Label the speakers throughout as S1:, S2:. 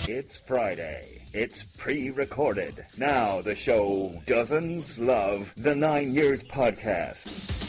S1: It's Friday. It's pre-recorded. Now the show Dozens Love the 9 Years podcast.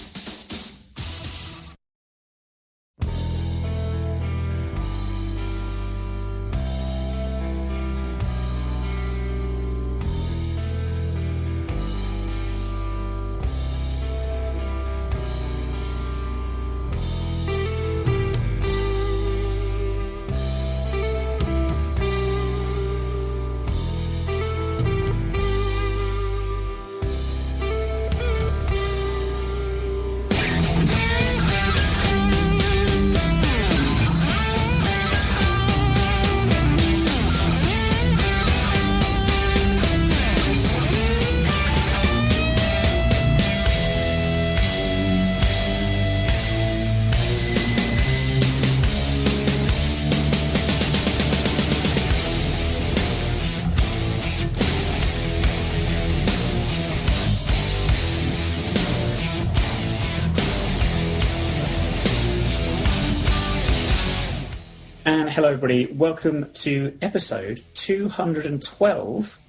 S2: Hello everybody, welcome to episode 212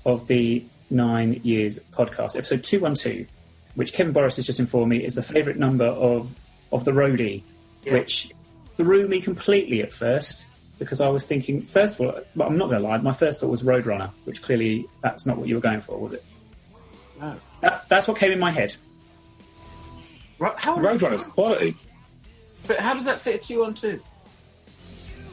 S2: of the 9 Years podcast, episode 212, which Kevin Boris has just informed me is the favourite number of the roadie, which threw me completely at first, because I was thinking, first of all, I'm not going to lie, my first thought was Roadrunner, which clearly that's not what you were going for, was it?
S3: No.
S2: That's what came in my head.
S3: Roadrunner's quality.
S4: But how does that fit a 212?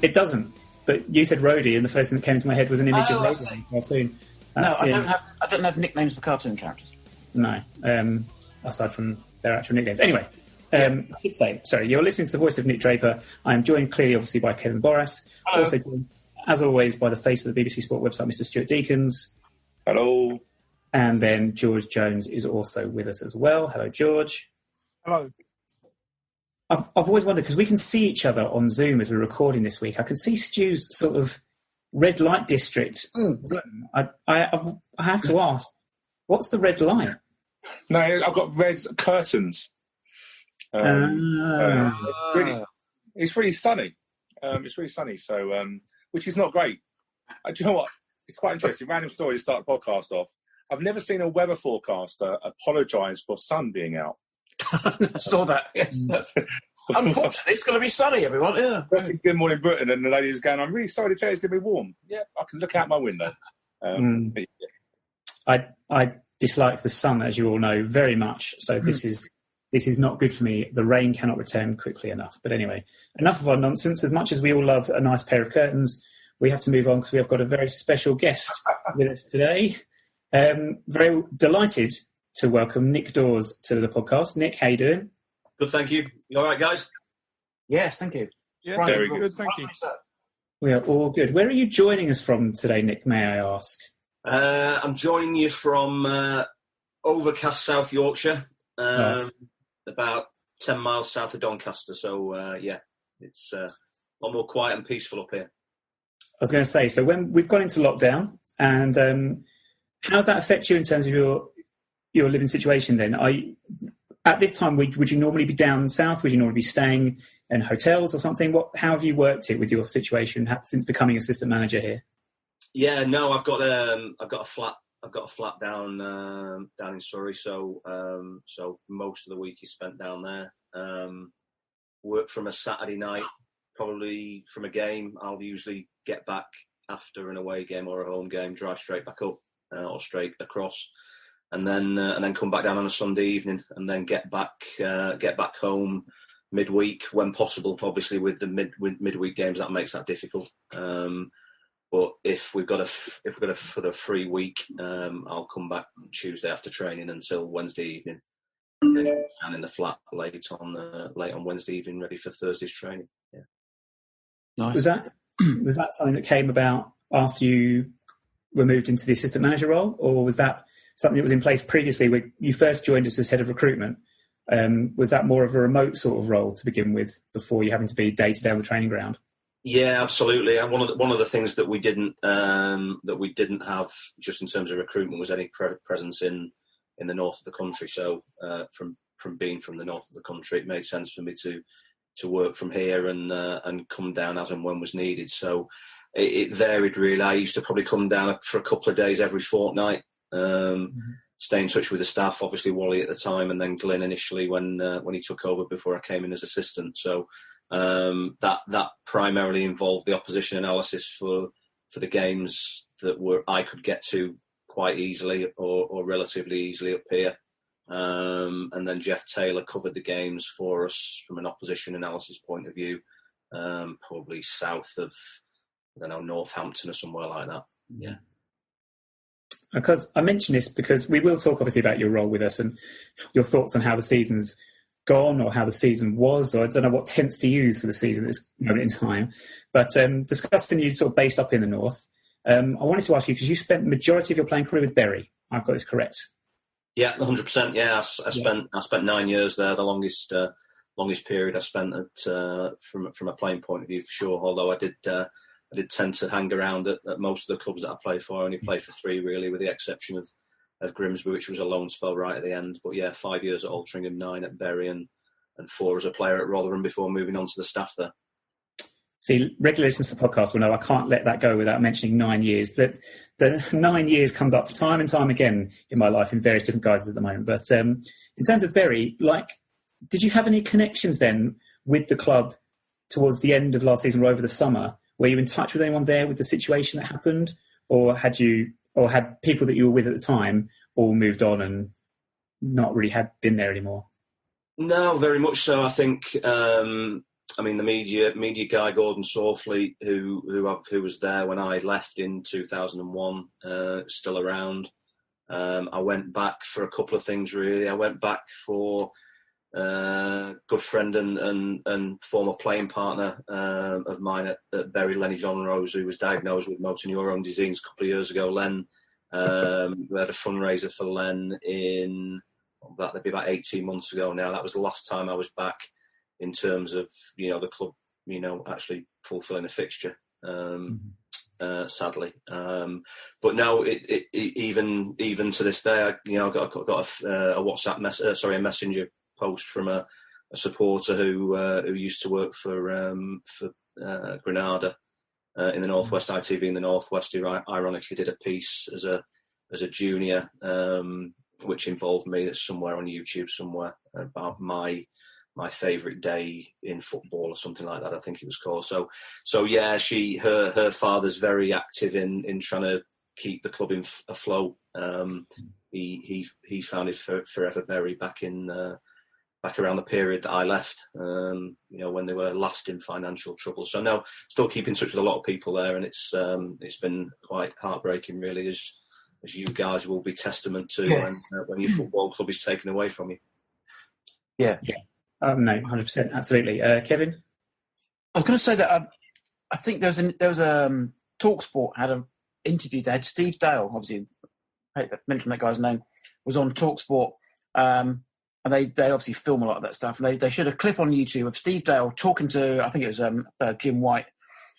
S2: It doesn't, but you said roadie, and the first thing that came to my head was an image of Roadrunner in the cartoon.
S4: I don't have nicknames for cartoon characters.
S2: No, aside from their actual nicknames. Anyway, I should say, sorry, you're listening to the voice of Nick Draper. I am joined clearly, obviously, by Kevin Boris.
S4: Hello.
S2: Also joined, as always, by the face of the BBC Sport website, Mr. Stuart Deakins.
S3: Hello.
S2: And then George Jones is also with us as well. Hello, George.
S3: Hello.
S2: I've always wondered, because we can see each other on Zoom as we're recording this week. I can see Stu's sort of red light district. I have to ask, what's the red light?
S3: No, I've got red curtains. It's really sunny. It's really sunny, so which is not great. Do you know what? It's quite interesting. Random story to start the podcast off. I've never seen a weather forecaster apologise for sun being out.
S4: I saw that, yes. Unfortunately, it's going to be sunny, everyone. Yeah.
S3: Good morning, Britain. And the lady was going, I'm really sorry to tell you it's going to be warm. Yeah, I can look out my window.
S2: I dislike the sun, as you all know, very much. So this is not good for me. The rain cannot return quickly enough. But anyway, enough of our nonsense. As much as we all love a nice pair of curtains, we have to move on because we have got a very special guest with us today. Very delighted to welcome Nick Daws to the podcast. Nick, how you doing?
S5: Good, thank you. You all right, guys?
S4: Yes, thank you.
S3: Yeah, very good. Thank you.
S2: We are all good. Where are you joining us from today, Nick, may I ask?
S5: I'm joining you from overcast South Yorkshire, about 10 miles south of Doncaster. So, it's a lot more quiet and peaceful up here.
S2: I was going to say, so when we've gone into lockdown, and how does that affect you in terms of your living situation then? At this time, would you normally be down south? Would you normally be staying in hotels or something? How have you worked it with your situation since becoming assistant manager here?
S5: Yeah, no, I've got a flat down in Surrey, so most of the week is spent down there. Work from a Saturday night, probably from a game. I'll usually get back after an away game or a home game, drive straight back up or straight across. And then come back down on a Sunday evening, and then get back home midweek when possible. Obviously, with the midweek games, that makes that difficult. But if we've got a sort of free week, I'll come back Tuesday after training until Wednesday evening, and in the flat late on Wednesday evening, ready for Thursday's training. Yeah.
S2: Nice. Was that something that came about after you were moved into the assistant manager role, or was that something that was in place previously when you first joined us as head of recruitment? Was that more of a remote sort of role to begin with before you having to be day-to-day on the training ground?
S5: Yeah, absolutely. And one of the things that we didn't have just in terms of recruitment was any presence in the north of the country. So from being from the north of the country, it made sense for me to work from here and come down as and when was needed. So it varied really. I used to probably come down for a couple of days every fortnight, stay in touch with the staff, obviously Wally at the time, and then Glyn initially when he took over before I came in as assistant. So that primarily involved the opposition analysis for the games that I could get to quite easily or relatively easily up here. And then Jeff Taylor covered the games for us from an opposition analysis point of view, probably south of, I don't know, Northampton or somewhere like that. Yeah.
S2: Because I mention this because we will talk obviously about your role with us and your thoughts on how the season's gone or how the season was, or I don't know what tense to use for the season at this moment in time. But discussing you sort of based up in the north, I wanted to ask you, because you spent the majority of your playing career with Bury. I've got this correct.
S5: Yeah, 100%. Yeah, I spent 9 years there, the longest period I spent from a playing point of view for sure. Although I did tend to hang around at most of the clubs that I played for. I only played for 3 really, with the exception of Grimsby, which was a loan spell right at the end. But yeah, 5 years at Altrincham, 9 at Bury, and 4 as a player at Rotherham before moving on to the staff there. See, regular listeners to the podcast will know I can't let that go without mentioning 9 years. That the 9 years comes up time and time again in my life in various different guises at the moment. But in terms of Bury, did you have any connections then with the club towards the end of last season or over the summer? Were you in touch with anyone there with the situation that happened, or had people that you were with at the time all moved on and not really had been there anymore? No, very much so. I think. The media guy Gordon Sawfleet, who was there when I left in 2001, still around. I went back for a couple of things really. I went back for good friend and former playing partner of mine at Bury, Lenny John Rose, who was diagnosed with motor neurone disease a couple of years ago. Len, we had a fundraiser for Len that'd be about 18 months ago now. That was the last time I was back in terms of, the club, actually fulfilling a fixture, sadly. But no, it even to this day, I got a WhatsApp a messenger post from a supporter who used to work for Granada in the Northwest, ITV in the Northwest, who ironically did a piece as a junior, which involved me. That's somewhere on YouTube somewhere, about my favourite day in football or something like that, I think it was called. So yeah, her father's very active in trying to keep the club afloat. He founded Forever Bury back around the period that I left, when they were last in financial trouble. So no, still keep in touch with a lot of people there, and it's been quite heartbreaking really, as you guys will be testament to. Yes. when your football club is taken away from you.
S2: Yeah. No, 100%, absolutely. Kevin?
S6: I was going to say that I think there was a TalkSport had an interview. They had Steve Dale, obviously, I mentioned that guy's name, was on TalkSport, and they obviously film a lot of that stuff. And they showed a clip on YouTube of Steve Dale talking to, I think it was Jim White,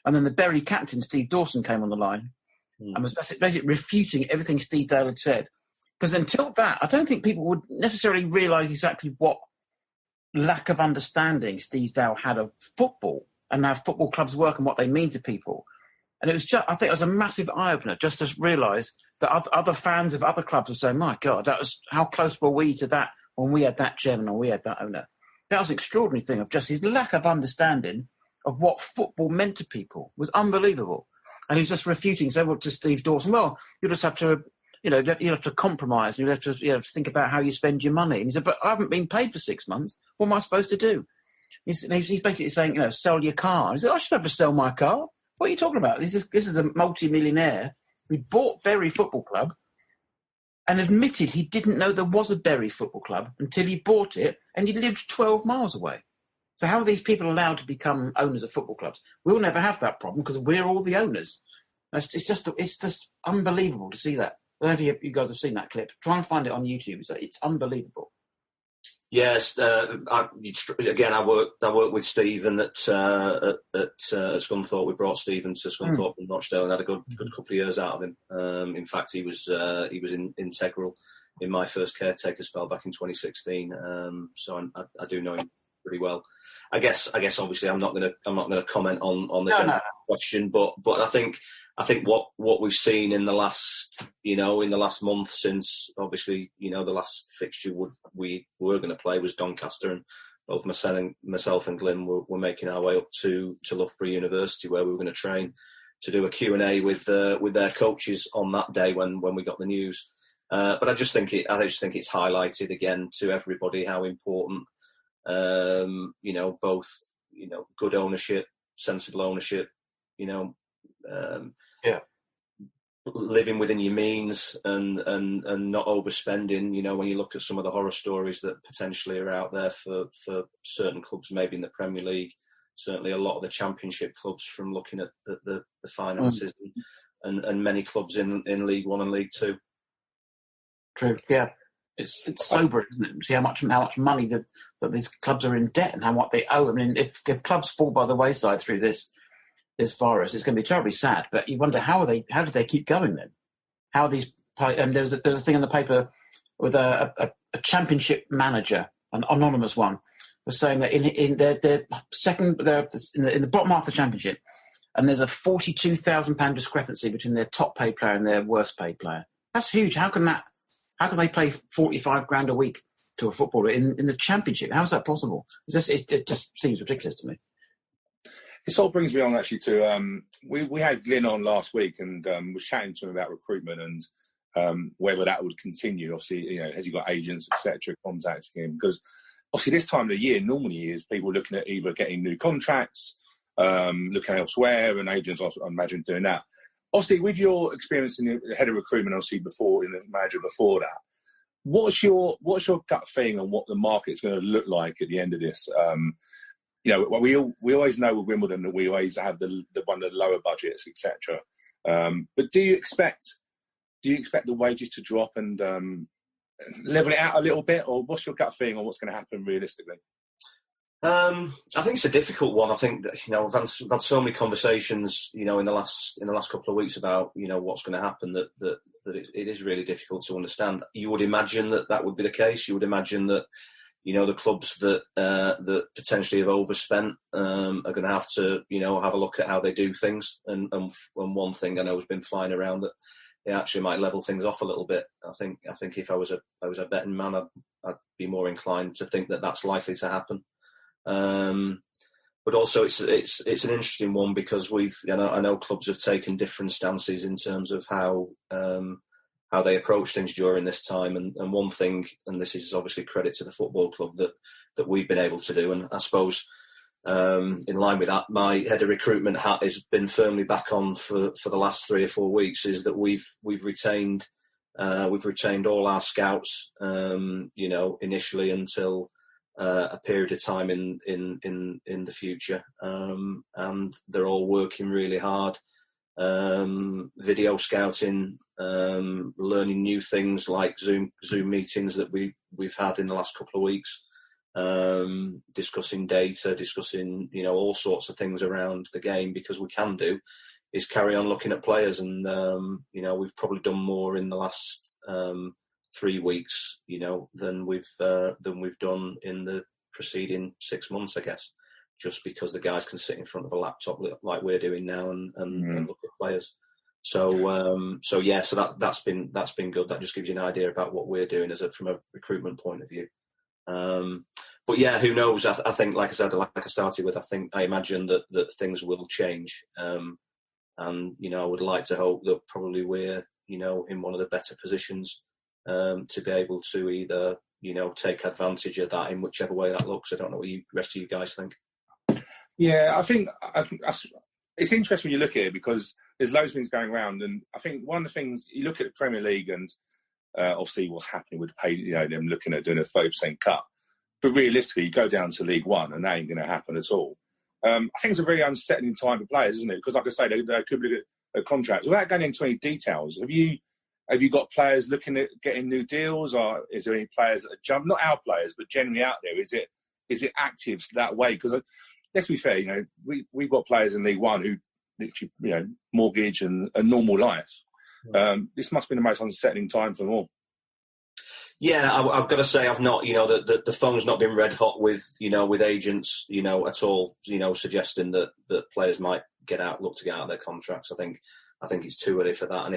S6: and then the Bury captain, Steve Dawson, came on the line and was basically refuting everything Steve Dale had said. Because until that, I don't think people would necessarily realise exactly what lack of understanding Steve Dale had of football and how football clubs work and what they mean to people. And it was I think it was a massive eye-opener just to realise that other fans of other clubs were saying, my God, how close were we to that when we had that chairman or we had that owner? That was an extraordinary thing of just his lack of understanding of what football meant to people. It was unbelievable. And he's just refuting, to Steve Dawson, well, you just have to, you have to compromise, and you have to think about how you spend your money. And he said, but I haven't been paid for 6 months. What am I supposed to do? He's basically saying, sell your car. He said, I should have to sell my car. What are you talking about? This is a multi-millionaire who bought Bury Football Club and admitted he didn't know there was a Bury Football Club until he bought it, and he lived 12 miles away. So how are these people allowed to become owners of football clubs? We'll never have that problem because we're all the owners. It's just unbelievable to see that. I don't know if you guys have seen that clip. Try and find it on YouTube. It's unbelievable.
S5: Yes, I worked with Stephen at Scunthorpe. We brought Stephen to Scunthorpe from Rochdale and had a good couple of years out of him. In fact, he was integral in my first caretaker spell back in 2016. So I do know him pretty well. I guess obviously I'm not going to comment on the question, but I think what we've seen in the last month, since obviously the last fixture we were going to play was Doncaster, and both myself and Glyn were making our way up to Loughborough University, where we were going to train to do a Q&A with their coaches on that day when we got the news. But I just think it's highlighted again to everybody how important both good ownership, sensible ownership, living within your means and not overspending. When you look at some of the horror stories that potentially are out there for certain clubs, maybe in the Premier League, certainly a lot of the Championship clubs, from looking at the finances and many clubs in League One and League Two.
S6: True. Yeah, it's sobering, isn't it? See how much money that these clubs are in debt and what they owe. I mean, if clubs fall by the wayside through this virus, it's going to be terribly sad. But you wonder how do they keep going then? How are these? And there's a thing in the paper with a Championship manager, an anonymous one, was saying that in their second, in the bottom half of the Championship, and there's a £42,000 discrepancy between their top paid player and their worst paid player. That's huge. How can they pay 45 grand a week to a footballer in the Championship? How is that possible? It just seems ridiculous to me.
S3: It sort of brings me on actually to we had Glyn on last week and was chatting to him about recruitment and whether that would continue. Obviously, has he got agents, etc., contacting him? Because obviously this time of the year normally is people looking at either getting new contracts, looking elsewhere, and agents, I imagine, doing that. Obviously, with your experience in the head of recruitment, obviously before in the manager before that, what's your gut feeling on what the market's going to look like at the end of this? We always know with Wimbledon that we always have the one of the lower budgets, etc. But do you expect the wages to drop and level it out a little bit, or what's your gut feeling on what's going to happen realistically?
S5: I think it's a difficult one. I think that I've had so many conversations, in the last couple of weeks about what's going to happen that it is really difficult to understand. You would imagine that would be the case. You would imagine that the clubs that potentially have overspent are going to have to have a look at how they do things. And one thing I know has been flying around that they actually might level things off a little bit. I think if I was a betting man, I'd be more inclined to think that that's likely to happen. But also it's an interesting one because I know clubs have taken different stances in terms of how they approach things during this time. And one thing, and this is obviously credit to the football club that we've been able to do, and I suppose in line with that, my head of recruitment hat has been firmly back on for the last 3 or 4 weeks, is that we've retained all our scouts, initially until a period of time in the future, and they're all working really hard, video scouting, learning new things like Zoom meetings that we've had in the last couple of weeks, discussing data, discussing all sorts of things around the game, because we can do is carry on looking at players, and we've probably done more in the last 3 weeks, than we've done in the preceding 6 months, I guess, just because the guys can sit in front of a laptop like we're doing now and look at players. So that's been good. That just gives you an idea about what we're doing from a recruitment point of view. But yeah, who knows? I think, like I said, like I started with, I imagine that things will change, and I would like to hope that probably we're in one of the better positions to be able to either take advantage of that in whichever way that looks. I don't know what the rest of you guys think.
S3: Yeah, I think it's interesting when you look at it, because there's loads of things going around, and I think one of the things you look at the Premier League and obviously what's happening with pay, them looking at doing a 30% cut, but realistically you go down to League One and that ain't going to happen at all. I think it's a very unsettling time for players, isn't it? Because like I say, they could be a contract. Without going into any details, have you got players looking at getting new deals, or is there any players that jump? Not our players, but generally out there. Is it active that way? Because let's be fair, we've got players in League One who literally, mortgage and a normal life. This must be the most unsettling time for them all.
S5: Yeah, I've got to say I've not. The phone's not been red hot with with agents at all. Suggesting that players might look to get out of their contracts. I think it's too early for that. And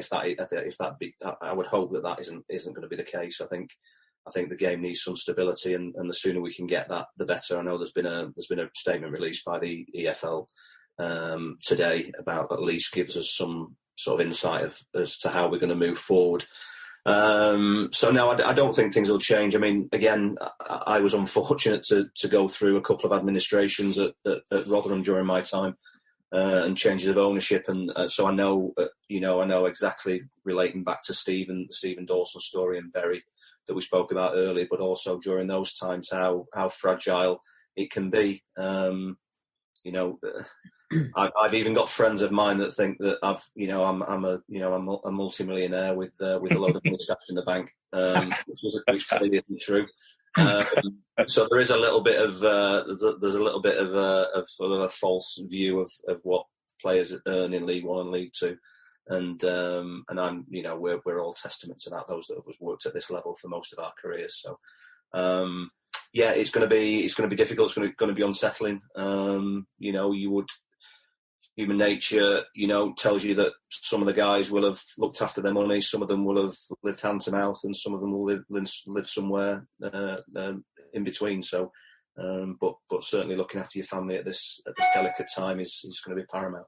S5: I would hope that isn't going to be the case. I think the game needs some stability, and the sooner we can get that, the better. I know there's been a statement released by the EFL today about, at least gives us some sort of insight as to how we're going to move forward. So no, I don't think things will change. I mean, again, I was unfortunate to go through a couple of administrations at Rotherham during my time, and changes of ownership, and so I know, I know exactly, relating back to Stephen Dawson's story in Bury that we spoke about earlier, but also during those times how fragile it can be. I've even got friends of mine that think that I'm a multimillionaire with a load of money stashed in the bank, which clearly isn't true. So there is a little bit of there's a little bit of sort of a false view of what players earn in League One and League Two, and I'm we're all testament to that. Those that have worked at this level for most of our careers. So yeah, it's going to be difficult. It's going to be unsettling. Human nature, tells you that some of the guys will have looked after their money, some of them will have lived hand to mouth, and some of them will live somewhere in between. So, but certainly looking after your family at this delicate time is going to be paramount.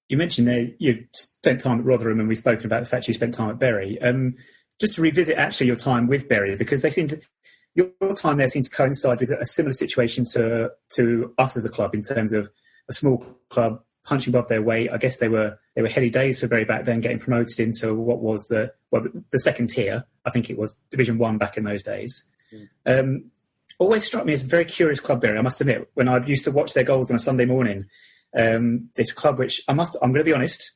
S2: You mentioned there you've spent time at Rotherham, and we've spoken about the fact you spent time at Bury. Just to revisit actually your time with Bury, because your time there seemed to coincide with a similar situation to us as a club, in terms of a small club punching above their weight. I guess they were heady days for Bury back then, getting promoted into what was the second tier. I think it was Division 1 back in those days. Always struck me as a very curious club, Bury, I must admit, when I used to watch their goals on a Sunday morning. This club, which I'm going to be honest,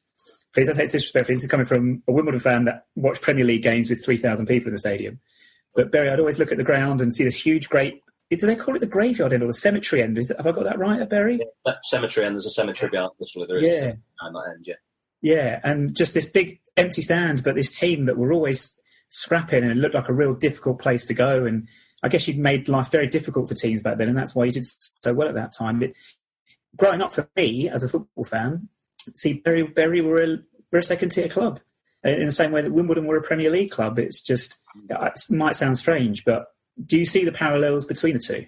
S2: please don't take this disrespectfully, this is coming from a Wimbledon fan that watched Premier League games with 3,000 people in the stadium. But Bury, I'd always look at the ground and see this huge, great, do they call it the graveyard end or the cemetery end? Have I got that right at Bury?
S5: Yeah, cemetery end, there's a cemetery behind, literally there is a cemetery behind that end, yeah. Yeah,
S2: and just this big empty stand, but this team that were always scrapping, and it looked like a real difficult place to go. And I guess you'd made life very difficult for teams back then, and that's why you did so well at that time. But growing up for me as a football fan, see, Bury were a second-tier club in the same way that Wimbledon were a Premier League club. It's just, it might sound strange, but do you see the parallels between the two?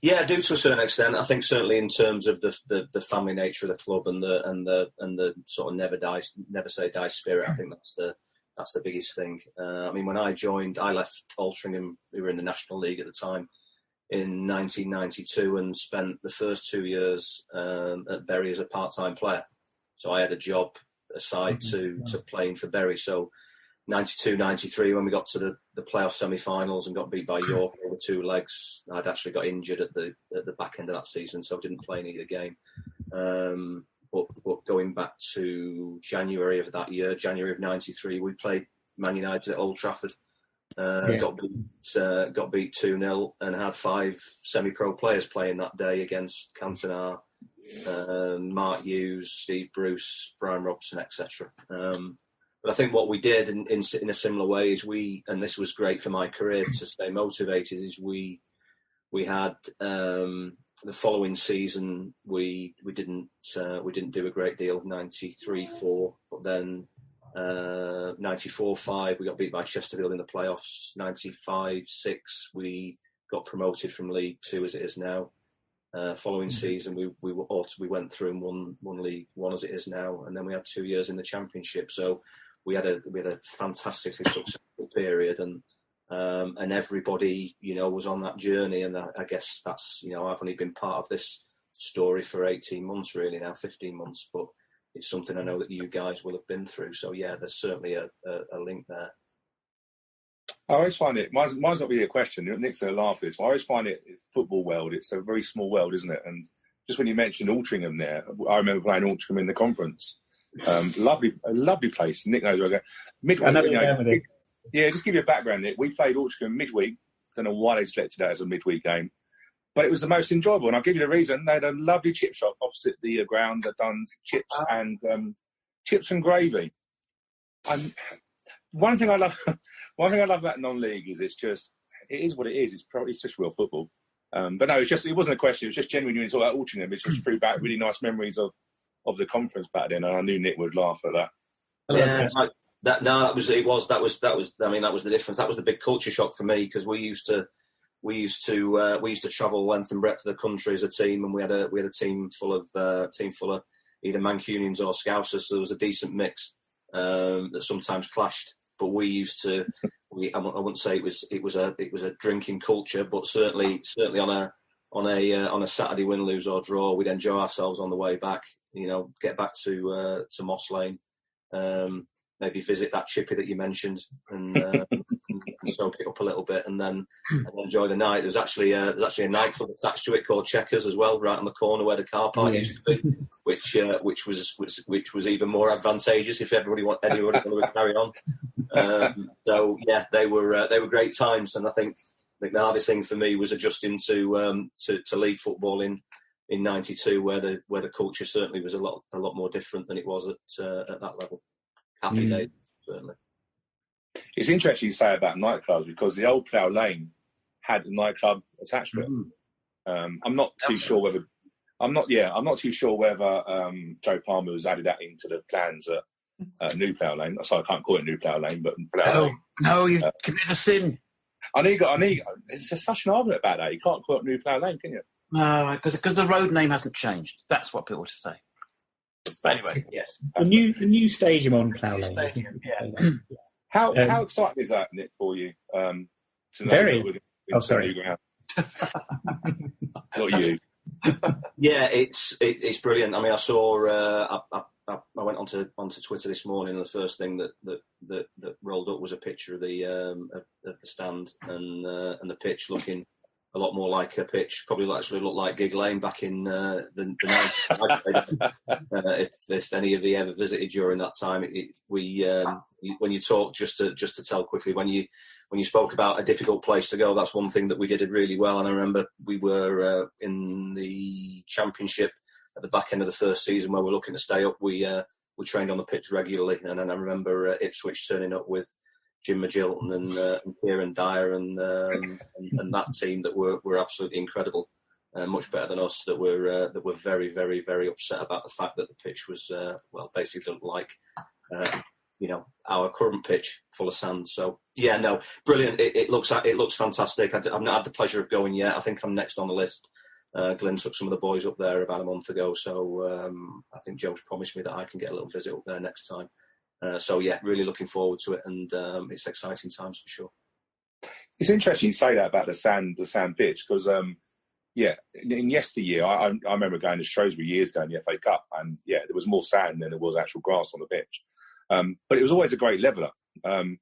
S5: Yeah, I do to a certain extent. I think certainly in terms of the family nature of the club and the sort of never say die spirit. I think that's the biggest thing. I mean, when I joined, I left Altrincham. We were in the National League at the time in 1992, and spent the first 2 years at Bury as a part-time player. So I had a job aside to playing for Bury. So 92, 93, when we got to the playoff semi-finals and got beat by York over 2 legs, I'd actually got injured at the back end of that season, so I didn't play any of the game. But going back to January of that year, January of 93, we played Man United at Old Trafford. Got beat 2-0 and had 5 semi-pro players playing that day against Cantona, Mark Hughes, Steve Bruce, Brian Robson, etc. But I think what we did in a similar way is and this was great for my career to stay motivated, is we had the following season we didn't do a great deal. 93-4, but then 94-5 we got beat by Chesterfield in the playoffs. 95-6 we got promoted from League 2 as it is now. Following season we went through and won League 1 as it is now, and then we had 2 years in the Championship. So we had a fantastically successful period, and everybody was on that journey. And I guess that's I've only been part of this story for 18 months really now, 15 months, but it's something I know that you guys will have been through. So yeah, there's certainly a link there.
S3: I always find it, mine's not really a question, Nick's going to laugh at this, but I always find it, football world, it's a very small world, isn't it? And just when you mentioned Altrincham there, I remember playing Altrincham in the conference. Lovely place. Nick knows where I go. Midweek, just give you a background, Nick. We played Altrincham midweek. Don't know why they selected that as a midweek game, but it was the most enjoyable. And I'll give you the reason. They had a lovely chip shop opposite the ground that done chips and gravy. One thing I love One thing I love about non-league is it is what it is. It's just real football. But no, it wasn't a question. It was just genuinely when you talk about Altrincham, it just threw back really nice memories of the conference back then, and I knew Nick would laugh at that.
S5: Yeah, that was the difference. That was the big culture shock for me, because we used to travel length and breadth of the country as a team, and we had a team full of either Mancunians or Scousers, so there was a decent mix that sometimes clashed. But we used to, I wouldn't say it was a drinking culture, but certainly on a Saturday win, lose or draw, we'd enjoy ourselves on the way back. Get back to Moss Lane, maybe visit that chippy that you mentioned, and soak it up a little bit, and then enjoy the night. There's actually a nightclub attached to it called Checkers as well, right on the corner where the car park used to be, which was even more advantageous if anybody wanted to carry on. So yeah, they were great times, and I think the hardest thing for me was adjusting to league football in '92, where the culture certainly was a lot more different than it was at that level. Happy days, certainly.
S3: It's interesting you say about nightclubs, because the old Plough Lane had a nightclub attached to it. I'm not too sure whether Joe Palmer has added that into the plans at New Plough Lane. So I can't call it New Plough Lane, but Plough Lane.
S6: No, you've committed a sin.
S3: There's just such an argument about that. You can't call it New Plough Lane, can you?
S6: No, because the road name hasn't changed. That's what people say. But anyway, yes.
S2: The new stadium on Plough Lane.
S6: Stadium,
S3: How exciting is that, Nick, for you?
S2: Very. Sorry.
S3: Not you.
S5: Yeah, it's brilliant. I mean, I saw. I went onto Twitter this morning, and the first thing that rolled up was a picture of the stand and the pitch looking a lot more like a pitch. Probably actually looked like Gig Lane back in the 90s. If any of you ever visited during that time, when you talk, just to tell quickly, when you spoke about a difficult place to go, that's one thing that we did really well. And I remember we were in the Championship at the back end of the first season, where we're looking to stay up. We trained on the pitch regularly, and then I remember Ipswich turning up with Jim McGilton and Kieran Dyer and that team that were absolutely incredible, much better than us. That were very, very, very upset about the fact that the pitch was basically like our current pitch, full of sand. So yeah, no, brilliant. It looks fantastic. I've not had the pleasure of going yet. I think I'm next on the list. Glenn took some of the boys up there about a month ago, so I think Joe's promised me that I can get a little visit up there next time. So yeah, really looking forward to it, and it's exciting times for sure.
S3: It's interesting you say that about the sand pitch, because in yesteryear, I remember going to Shrewsbury years ago in the FA Cup, and there was more sand than there was actual grass on the pitch, but it was always a great leveller. Do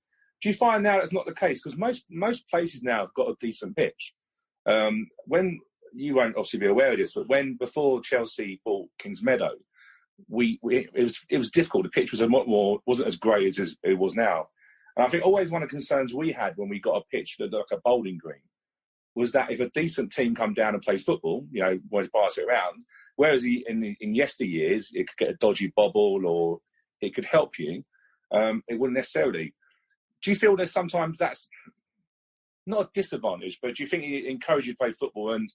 S3: you find now that's not the case? Because most places now have got a decent pitch. When you won't obviously be aware of this, but before Chelsea bought Kings Meadow, it was difficult. The pitch wasn't as great as it was now. And I think always one of the concerns we had when we got a pitch that looked like a bowling green was that if a decent team come down and play football, wanted to pass it around, whereas in yesteryears it could get a dodgy bobble or it could help you, it wouldn't necessarily. Do you feel that sometimes that's not a disadvantage, but do you think it encourages you to play football? And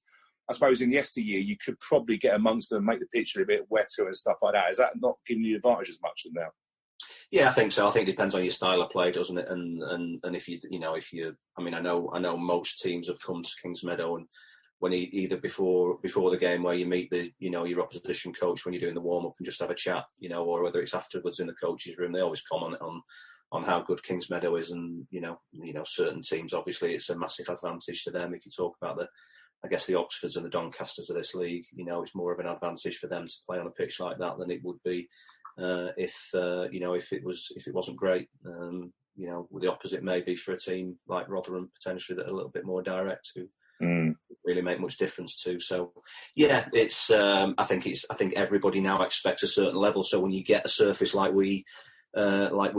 S3: I suppose in yesteryear, you could probably get amongst them and make the pitch a bit wetter and stuff like that. Is that not giving you the advantage as much as now?
S5: Yeah, I think so. I think it depends on your style of play, doesn't it? And if I know most teams have come to Kings Meadow, and when either before the game where you meet your opposition coach when you're doing the warm up and just have a chat, or whether it's afterwards in the coach's room, they always comment on how good Kings Meadow is, and certain teams, obviously it's a massive advantage to them. If you talk about the Oxfords and the Doncasters of this league, it's more of an advantage for them to play on a pitch like that than it would be if it wasn't great. The opposite maybe for a team like Rotherham potentially that are a little bit more direct who really make much difference too. So yeah, it's I think everybody now expects a certain level. So when you get a surface like we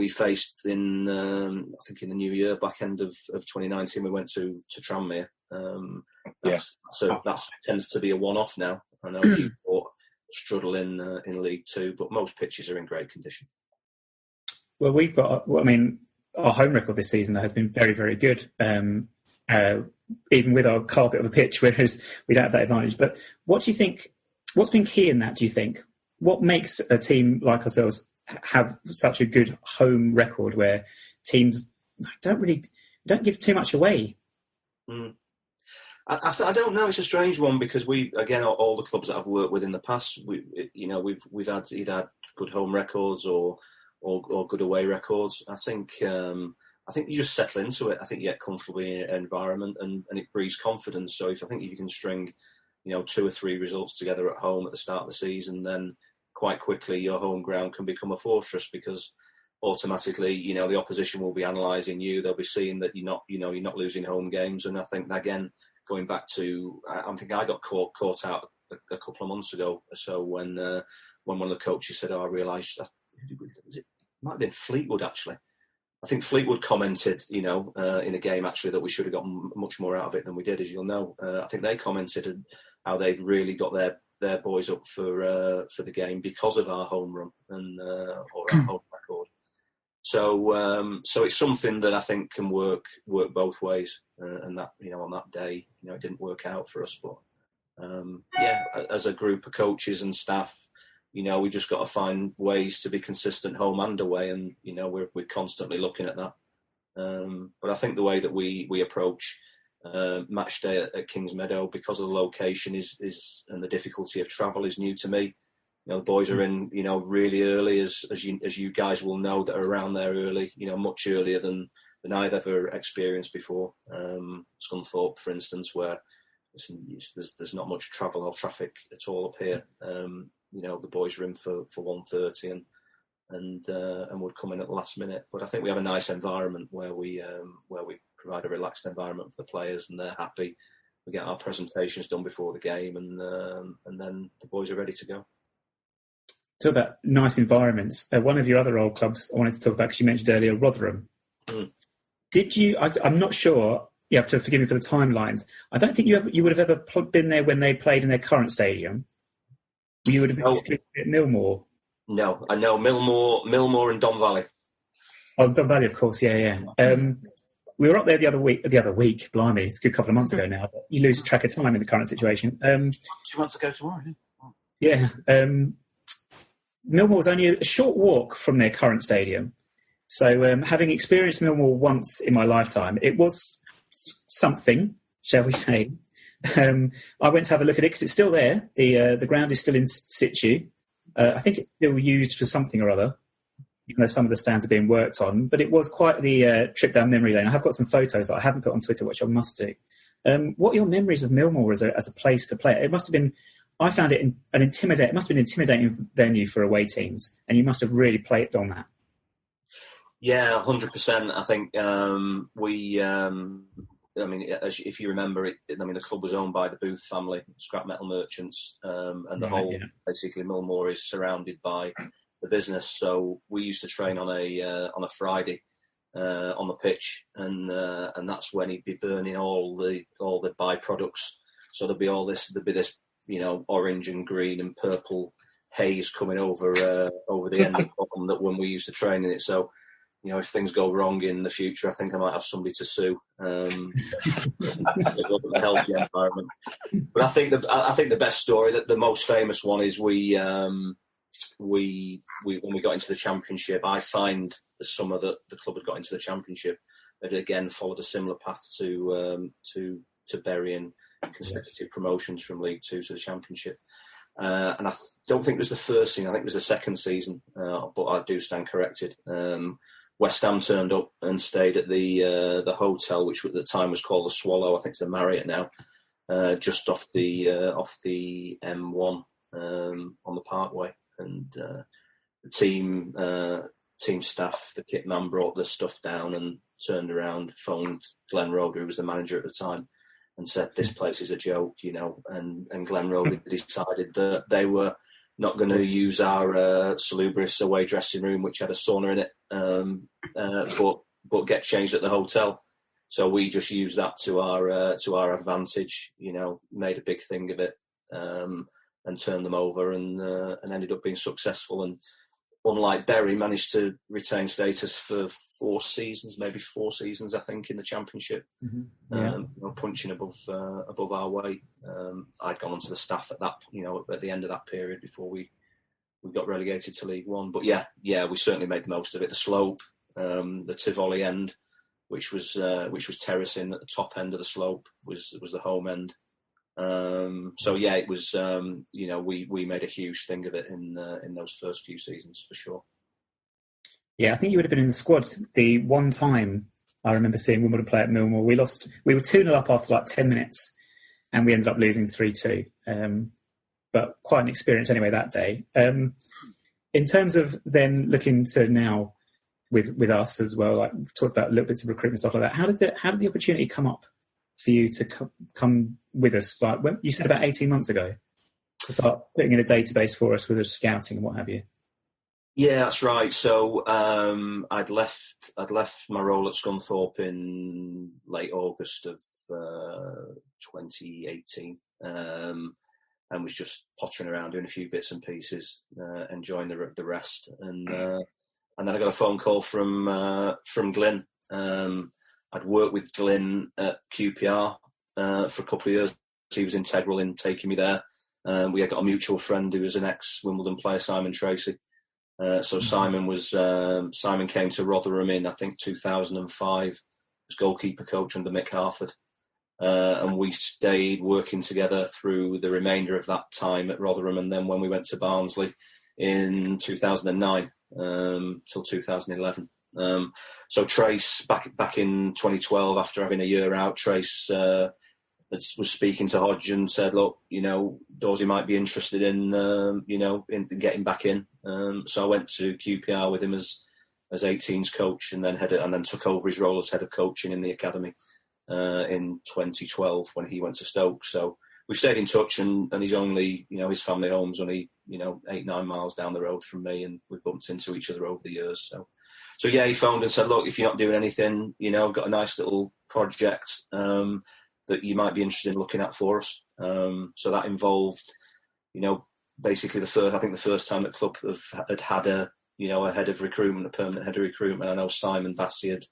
S5: faced in I think in the new year, back end of 2019, we went to Tranmere. So that tends to be a one-off now. I know you struggle in League Two, but most pitches are in great condition.
S2: Well, we've got. our home record this season has been very, very good. Even with our carpet of a pitch, whereas we don't have that advantage. But what do you think? What's been key in that? Do you think what makes a team like ourselves have such a good home record, where teams don't give too much away?
S5: I don't know. It's a strange one because all the clubs that I've worked with in the past, we've had either good home records or good away records. I think you just settle into it. I think you get comfortable in your environment and it breeds confidence. So if you can string, 2 or 3 results together at home at the start of the season, then quite quickly your home ground can become a fortress because automatically, the opposition will be analysing you. They'll be seeing that you're not losing home games. And I think again, going back to, I think I got caught out a couple of months ago or so when one of the coaches said, I realised that it might have been Fleetwood actually. I think Fleetwood commented, in a game actually that we should have gotten much more out of it than we did, as you'll know. I think they commented how they'd really got their boys up for the game because of our home run and or our home record. So it's something that I think can work both ways, and that on that day, it didn't work out for us, but as a group of coaches and staff, we just got to find ways to be consistent home and away, and we're constantly looking at that. But I think the way that we approach match day at Kings Meadow, because of the location is and the difficulty of travel, is new to me. The boys are in, really early, as you guys will know that are around there early, much earlier than I've ever experienced before. Scunthorpe, for instance, where there's not much travel or traffic at all up here. The boys are in for 1:30 and would come in at the last minute. But I think we have a nice environment where we provide a relaxed environment for the players, and they're happy. We get our presentations done before the game, and then the boys are ready to go.
S2: Talk about nice environments. One of your other old clubs I wanted to talk about, because you mentioned earlier, Rotherham. Did you? I'm not sure. You have to forgive me for the timelines. I don't think you would have ever been there when they played in their current stadium. You would have been at Millmoor.
S5: No, I know Millmoor and Don Valley.
S2: Oh, Don Valley, of course. Yeah. We were up there the other week. Blimey, it's a good couple of months ago now. But you lose track of time in the current situation.
S6: 2 months ago tomorrow.
S2: Yeah. Millmoor was only a short walk from their current stadium. So having experienced Millmoor once in my lifetime, it was something, shall we say. I went to have a look at it because it's still there. The ground is still in situ. I think it's still used for something or other, even though some of the stands are being worked on. But it was quite the trip down memory lane. I have got some photos that I haven't got on Twitter, which I must do. What are your memories of Millmoor as a place to play? It must have been. I found it it must have been an intimidating venue for away teams, and you must have really played on that. Yeah,
S5: 100%. I think if you remember it, the club was owned by the Booth family, scrap metal merchants, and the whole basically Millmoor is surrounded by the business. So we used to train on a Friday on the pitch, and that's when he'd be burning all the byproducts. So there'd be this orange and green and purple haze coming over the end of the bottom that when we used to train in it. So, if things go wrong in the future, I think I might have somebody to sue. A healthy environment. But I think the best story, that the most famous one, is we when we got into the championship, I signed the summer that the club had got into the championship. It again followed a similar path to burying consecutive promotions from League Two to the Championship. And I don't think it was the first season. I think it was the second season, but I do stand corrected. West Ham turned up and stayed at the hotel, which at the time was called the Swallow. I think it's the Marriott now, just off the M1 on the Parkway. And the team staff, the kit man, brought the stuff down and turned around, phoned Glenn Roder, who was the manager at the time, and said, "This place is a joke," and Glenn Roder decided that they were not going to use our salubrious away dressing room, which had a sauna in it, but get changed at the hotel. So we just used that to our advantage, made a big thing of it, and turned them over, and ended up being successful. And unlike Bury, managed to retain status for 4 seasons, maybe 4 seasons, I think, in the Championship. Punching above our weight. I'd gone onto the staff at the end of that period before we got relegated to League One. But yeah, we certainly made the most of it. The slope, the Tivoli end, which was terracing at the top end of the slope, was the home end. It was we made a huge thing of it in those first few seasons for sure.
S2: Yeah, I think you would have been in the squad the one time I remember seeing Wimbledon play at Millwall. We were 2-0 up after like 10 minutes and we ended up losing 3-2. But quite an experience anyway that day. In terms of then looking to now with us as well, like we've talked about little bits of recruitment stuff like that. How did the opportunity come up for you to come with us? Like when you said about 18 months ago to start putting in a database for us with the scouting and what have you.
S5: Yeah, that's right. So I'd left my role at Scunthorpe in late August of 2018, and was just pottering around doing a few bits and pieces, enjoying the rest. And then I got a phone call from Glyn. I'd worked with Glyn at QPR for a couple of years. He was integral in taking me there. We had got a mutual friend who was an ex-Wimbledon player, Simon Tracy. Simon came to Rotherham in, I think, 2005 as goalkeeper coach under Mick Harford. And we stayed working together through the remainder of that time at Rotherham. And then when we went to Barnsley in 2009 till 2011. So Trace, back in 2012, after having a year out, Trace was speaking to Hodge and said, look, Dawsy might be interested in in getting back in. So I went to QPR with him as 18's coach and then took over his role as head of coaching in the academy in 2012 when he went to Stoke. So we've stayed in touch and he's only, his family home's only, 8-9 miles down the road from me, and we've bumped into each other over the years. So yeah, he phoned and said, look, if you're not doing anything, I've got a nice little project that you might be interested in looking at for us. So that involved, basically the first time the club had a head of recruitment, a permanent head of recruitment. I know Simon Bassey had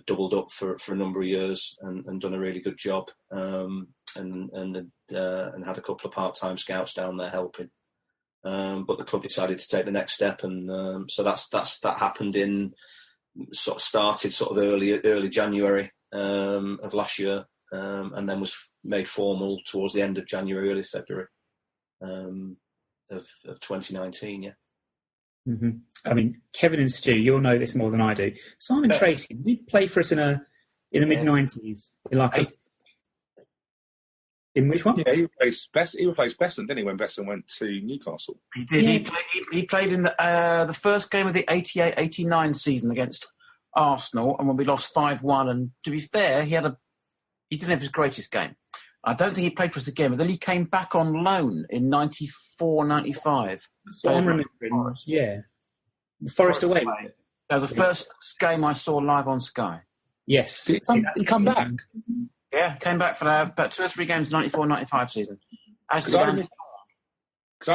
S5: doubled up for a number of years and done a really good job, and had a couple of part-time scouts down there helping. But the club decided to take the next step, and so that happened started early January of last year, and then was made formal towards the end of January, early February of 2019. Yeah.
S2: Mm-hmm. I mean, Kevin and Stu, you'll know this more than I do. Simon Tracy, did he play for us in the mid-90s? In which one?
S3: Yeah, he replaced Besson, didn't he, when Besson went to Newcastle?
S6: He did. Yeah. He played in the first game of the 88-89 season against Arsenal, and when we lost 5-1. And to be fair, he didn't have his greatest game. I don't think he played for us again, but then he came back on loan in 94-95.
S2: That's what I'm remembering. Yeah. Forest away.
S6: That was the first game I saw live on Sky.
S2: Yes.
S3: Did he come back?
S6: Yeah, came back for about 2 or 3 games, 94-95 season.
S3: Because I'd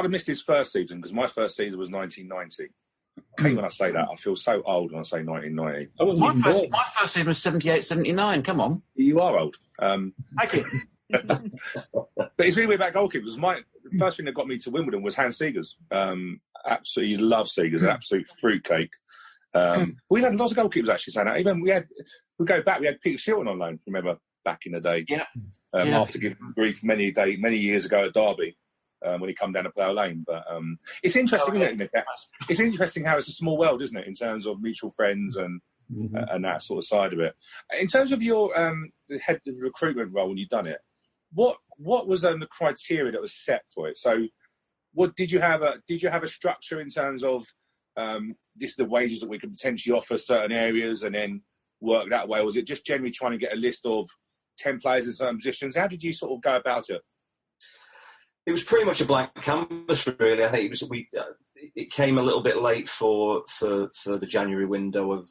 S3: have missed his first season, because my first season was 1990. I hate when I say that. I feel so old when I say 1990.
S6: My first season was 78-79. Come on.
S3: You are old.
S6: Thank you.
S3: But it's really weird about goalkeepers. The first thing that got me to Wimbledon was Hans Seegers. Absolutely love Seegers, an absolute fruitcake. We've had lots of goalkeepers actually saying that. Even we go back, we had Peter Shilton on loan, remember, back in the day.
S6: Yeah.
S3: After giving grief many years ago at Derby, when he come down to Plough Lane. But it's interesting, isn't it? It's interesting how it's a small world, isn't it, in terms of mutual friends and that sort of side of it. In terms of your head of recruitment role when you've done it, what was the criteria that was set for it? So, did you have a structure in terms of this is the wages that we could potentially offer certain areas and then work that way, or was it just generally trying to get a list of 10 players in certain positions? How did you sort of go about it?
S5: It was pretty much a blank canvas, really. I think it came a little bit late for the January window of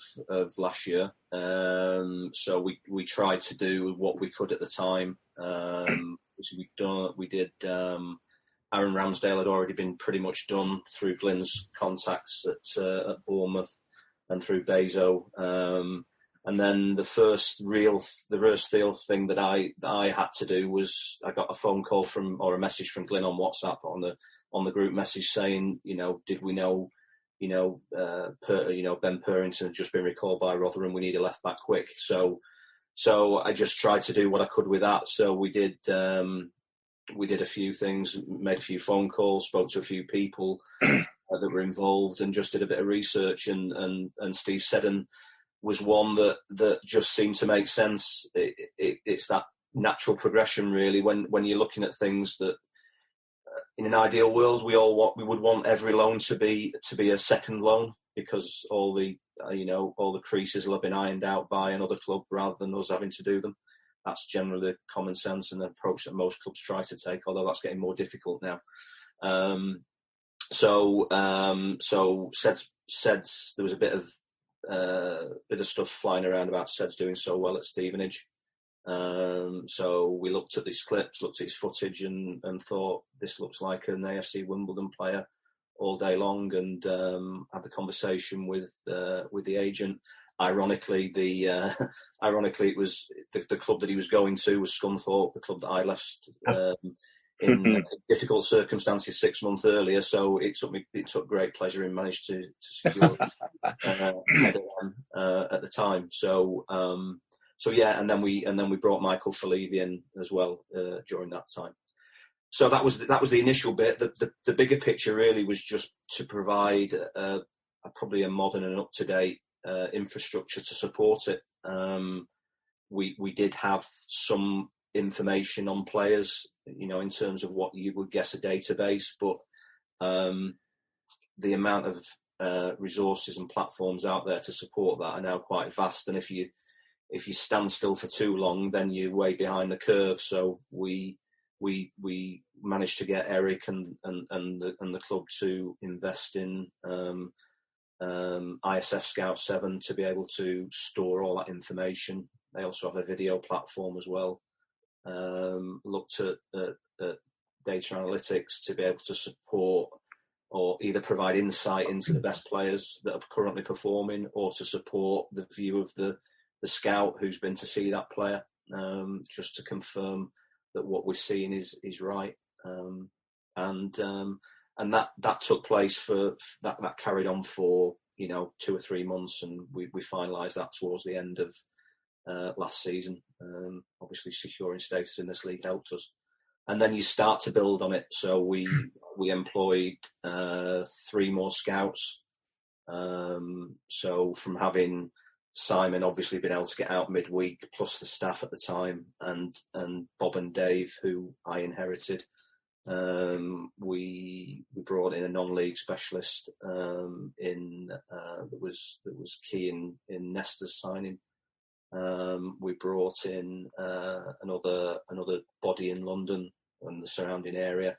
S5: last year. So we tried to do what we could at the time. We did Aaron Ramsdale had already been pretty much done through Glyn's contacts at Bournemouth and through Bezo. And then the first real thing that I had to do was I got a phone call or a message from Glyn on WhatsApp on the group message saying, did we know, Ben Purrington had just been recalled by Rotherham. We need a left back quick. So I just tried to do what I could with that. So we did a few things, made a few phone calls, spoke to a few people that were involved, and just did a bit of research. And Steve Seddon was one that just seemed to make sense. It's that natural progression, really, when you're looking at things that, in an ideal world, we would want every loan to be a second loan, because all the creases will have been ironed out by another club rather than us having to do them. That's generally the common sense and the approach that most clubs try to take, although that's getting more difficult now. So Seds, there was a bit of stuff flying around about Seds doing so well at Stevenage. So we looked at these clips, looked at his footage, and thought this looks like an AFC Wimbledon player all day long, and had the conversation with the agent. Ironically, it was the club that he was going to was Scunthorpe, the club that I left in difficult circumstances 6 months earlier. So it took great pleasure in managed to secure at the time. So yeah, and then we brought Michael Falevi in as well during that time. So that was the initial bit. The bigger picture really was just to provide probably a modern and up to date infrastructure to support it. We did have some information on players, in terms of what you would guess a database, but the amount of resources and platforms out there to support that are now quite vast. And if you stand still for too long, then you're way behind the curve. So we managed to get Eric and the club to invest in ISF Scout 7 to be able to store all that information. They also have a video platform as well. Looked at data analytics to be able to support or either provide insight into the best players that are currently performing, or to support the view of the scout who's been to see that player, just to confirm that what we're seeing is right. And that took place for that carried on for 2 or 3 months, and we finalised that towards the end of last season. Obviously securing status in this league helped us, and then you start to build on it. So we employed 3 more scouts. So from having Simon obviously been able to get out midweek, plus the staff at the time, and Bob and Dave, who I inherited, we brought in a non-league specialist that was key in Nesta's signing. We brought in another body in London and the surrounding area,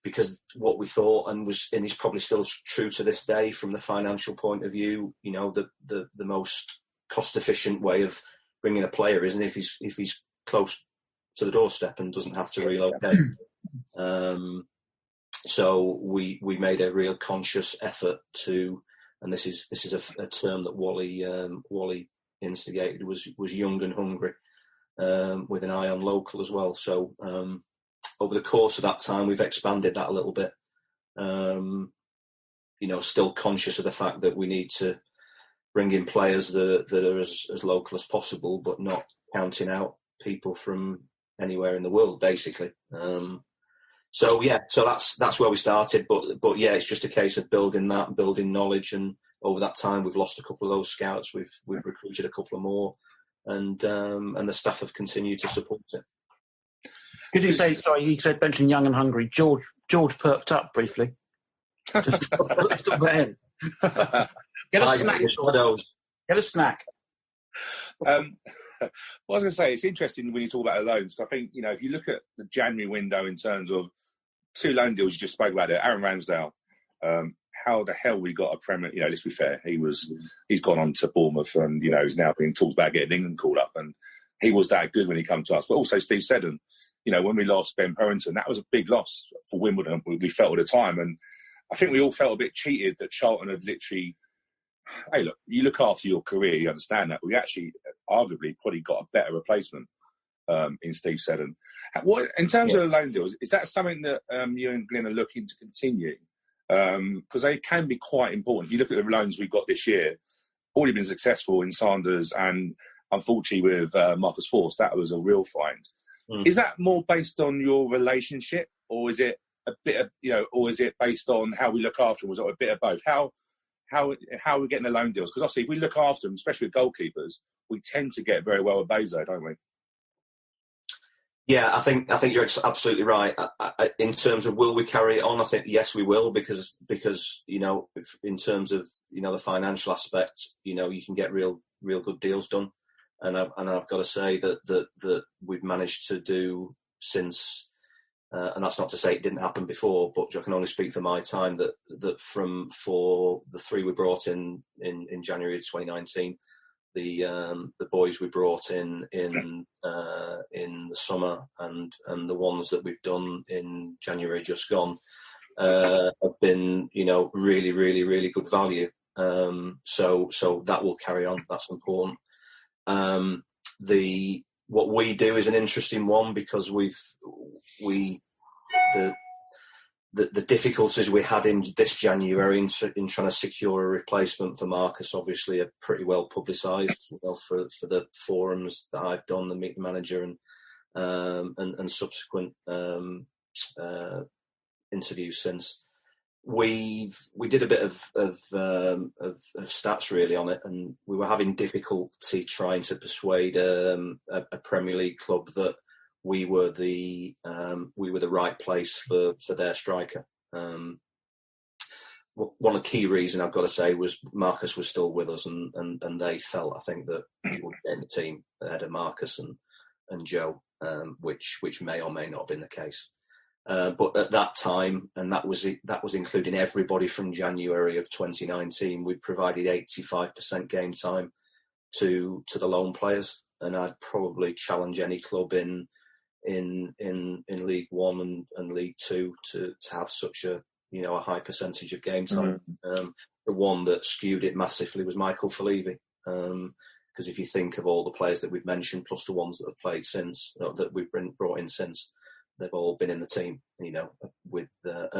S5: because what we thought, and is probably still true to this day from the financial point of view, the most cost efficient way of bringing a player isn't if he's close to the doorstep and doesn't have to relocate. So we made a real conscious effort to, and this is a term that Wally instigated, was young and hungry, with an eye on local as well. So over the course of that time, we've expanded that a little bit. Still conscious of the fact that we need to bring in players that are as local as possible, but not counting out people from anywhere in the world, basically. So that's where we started. But yeah, it's just a case of building knowledge, and over that time we've lost a couple of those scouts. We've recruited a couple of more, and the staff have continued to support it.
S6: Could you say, sorry, you said mention young and hungry. George perked up briefly. Just let's talk about him. Get a snack. Get a snack.
S3: What I was going to say, it's interesting when you talk about loans. I think, if you look at the January window in terms of 2 loan deals you just spoke about it, Aaron Ramsdale, how the hell we got a Premier, let's be fair, he's gone on to Bournemouth, and, he's now being talked about getting England called up, and he was that good when he came to us. But also Steve Seddon, when we lost Ben Purrington, that was a big loss for Wimbledon. We felt at the time, and I think we all felt a bit cheated that Charlton had literally. Hey, look, you look after your career, you understand that. We actually, arguably, probably got a better replacement in Steve Seddon. What in terms of the loan deals, is that something that you and Glenn are looking to continue? Because they can be quite important. If you look at the loans we've got this year, already been successful in Sanders and unfortunately with Marcus Force, that was a real find. Is that more based on your relationship, or is it a bit of, or is it based on how we look after them? Was it a bit of both? How are we getting the loan deals? Because obviously if we look after them, especially with goalkeepers, we tend to get very well with Bezo, don't we?
S5: Yeah, I think you're absolutely right. In terms of will we carry it on, I think yes we will, because in terms of the financial aspect, you can get real good deals done, and I've got to say that we've managed to do since, and that's not to say it didn't happen before, but I can only speak for my time that for the three we brought in January 2019. The boys we brought in the summer and the ones that we've done in January just gone have been really really really good value. So that will carry on. That's important. What we do is an interesting one because the difficulties we had in this January in trying to secure a replacement for Marcus obviously are pretty well publicised. For the forums that I've done, the Meet the Manager and subsequent interviews since. We did a bit of stats really on it, and we were having difficulty trying to persuade a Premier League club that we were the right place for their striker. One of the key reasons I've got to say was Marcus was still with us, and they felt, I think, that he would get in the team ahead of Marcus and Joe, which may or may not have been the case. But at that time, and that was including everybody from January of 2019, we provided 85% game time to the loan players, and I'd probably challenge any club in League One and League Two to have such a high percentage of game time. The one that skewed it massively was Michael Falevi, because if you think of all the players that we've mentioned plus the ones that have played since, that we've brought in since, they've all been in the team, with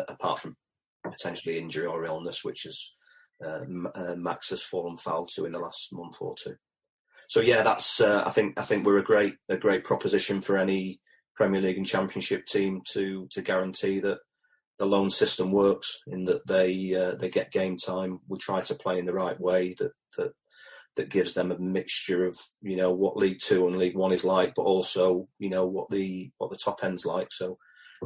S5: apart from potentially injury or illness, which is Max has fallen foul to in the last month or two. So yeah, that's I think we're a great proposition for any Premier League and Championship team to guarantee that the loan system works, in that they get game time. We try to play in the right way that gives them a mixture of what League Two and League One is like, but also what the top end's like. So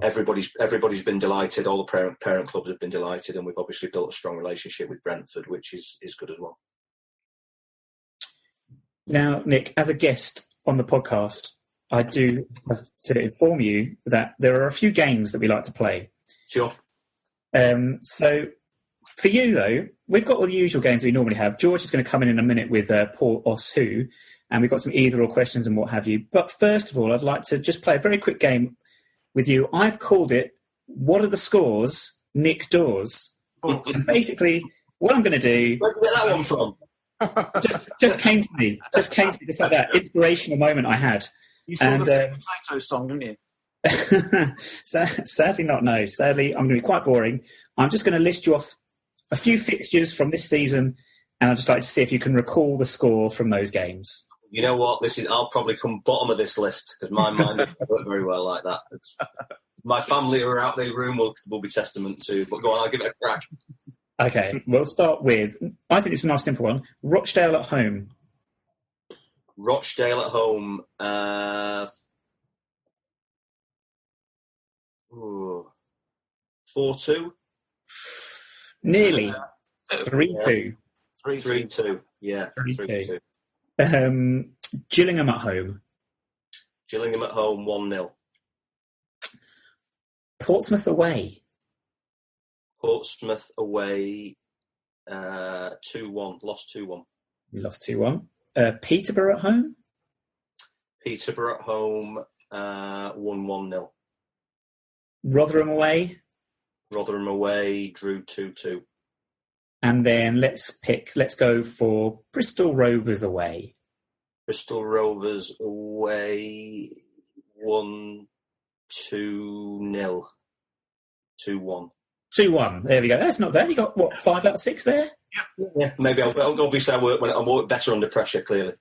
S5: everybody's been delighted. All the parent clubs have been delighted, and we've obviously built a strong relationship with Brentford, which is good as well.
S2: Now, Nick, as a guest on the podcast, I do have to inform you that there are a few games that we like to play.
S5: Sure.
S2: So for you, though, we've got all the usual games we normally have. George is going to come in a minute with Paul Os Who, and we've got some either or questions and what have you. But first of all, I'd like to just play a very quick game with you. I've called it, What Are the Scores, Nick Daws? And basically, what I'm going to do...
S5: Where did you get that one from?
S2: just came to me. Just like that inspirational moment I had.
S6: You saw the potato song, didn't you?
S2: Sadly not, no. Sadly, I'm going to be quite boring. I'm just going to list you off a few fixtures from this season, and I'd just like to see if you can recall the score from those games.
S5: You know what? I'll probably come bottom of this list, because my mind doesn't work very well like that. My family who are out there room will be testament to, but go on, I'll give it a crack.
S2: Okay, we'll start with, I think it's a nice simple one, Rochdale at home.
S5: Rochdale at home, 4-2?
S2: Nearly. 3-2.
S5: 3-2. Yeah, 3-2.
S2: Gillingham at home.
S5: Gillingham at home, 1-0.
S2: Portsmouth away.
S5: Portsmouth away, 2-1. Lost 2-1.
S2: We lost 2-1. Peterborough at home.
S5: Peterborough at home, won 1-0.
S2: Rotherham away.
S5: Rotherham away drew 2-2.
S2: And then let's go for Bristol Rovers away.
S5: Bristol Rovers away won 2-0. 2-1.
S2: 2-1. There we go. That's not bad. You got, what, 5 out of 6 there?
S5: Yeah, maybe. Obviously, I work better under pressure, clearly.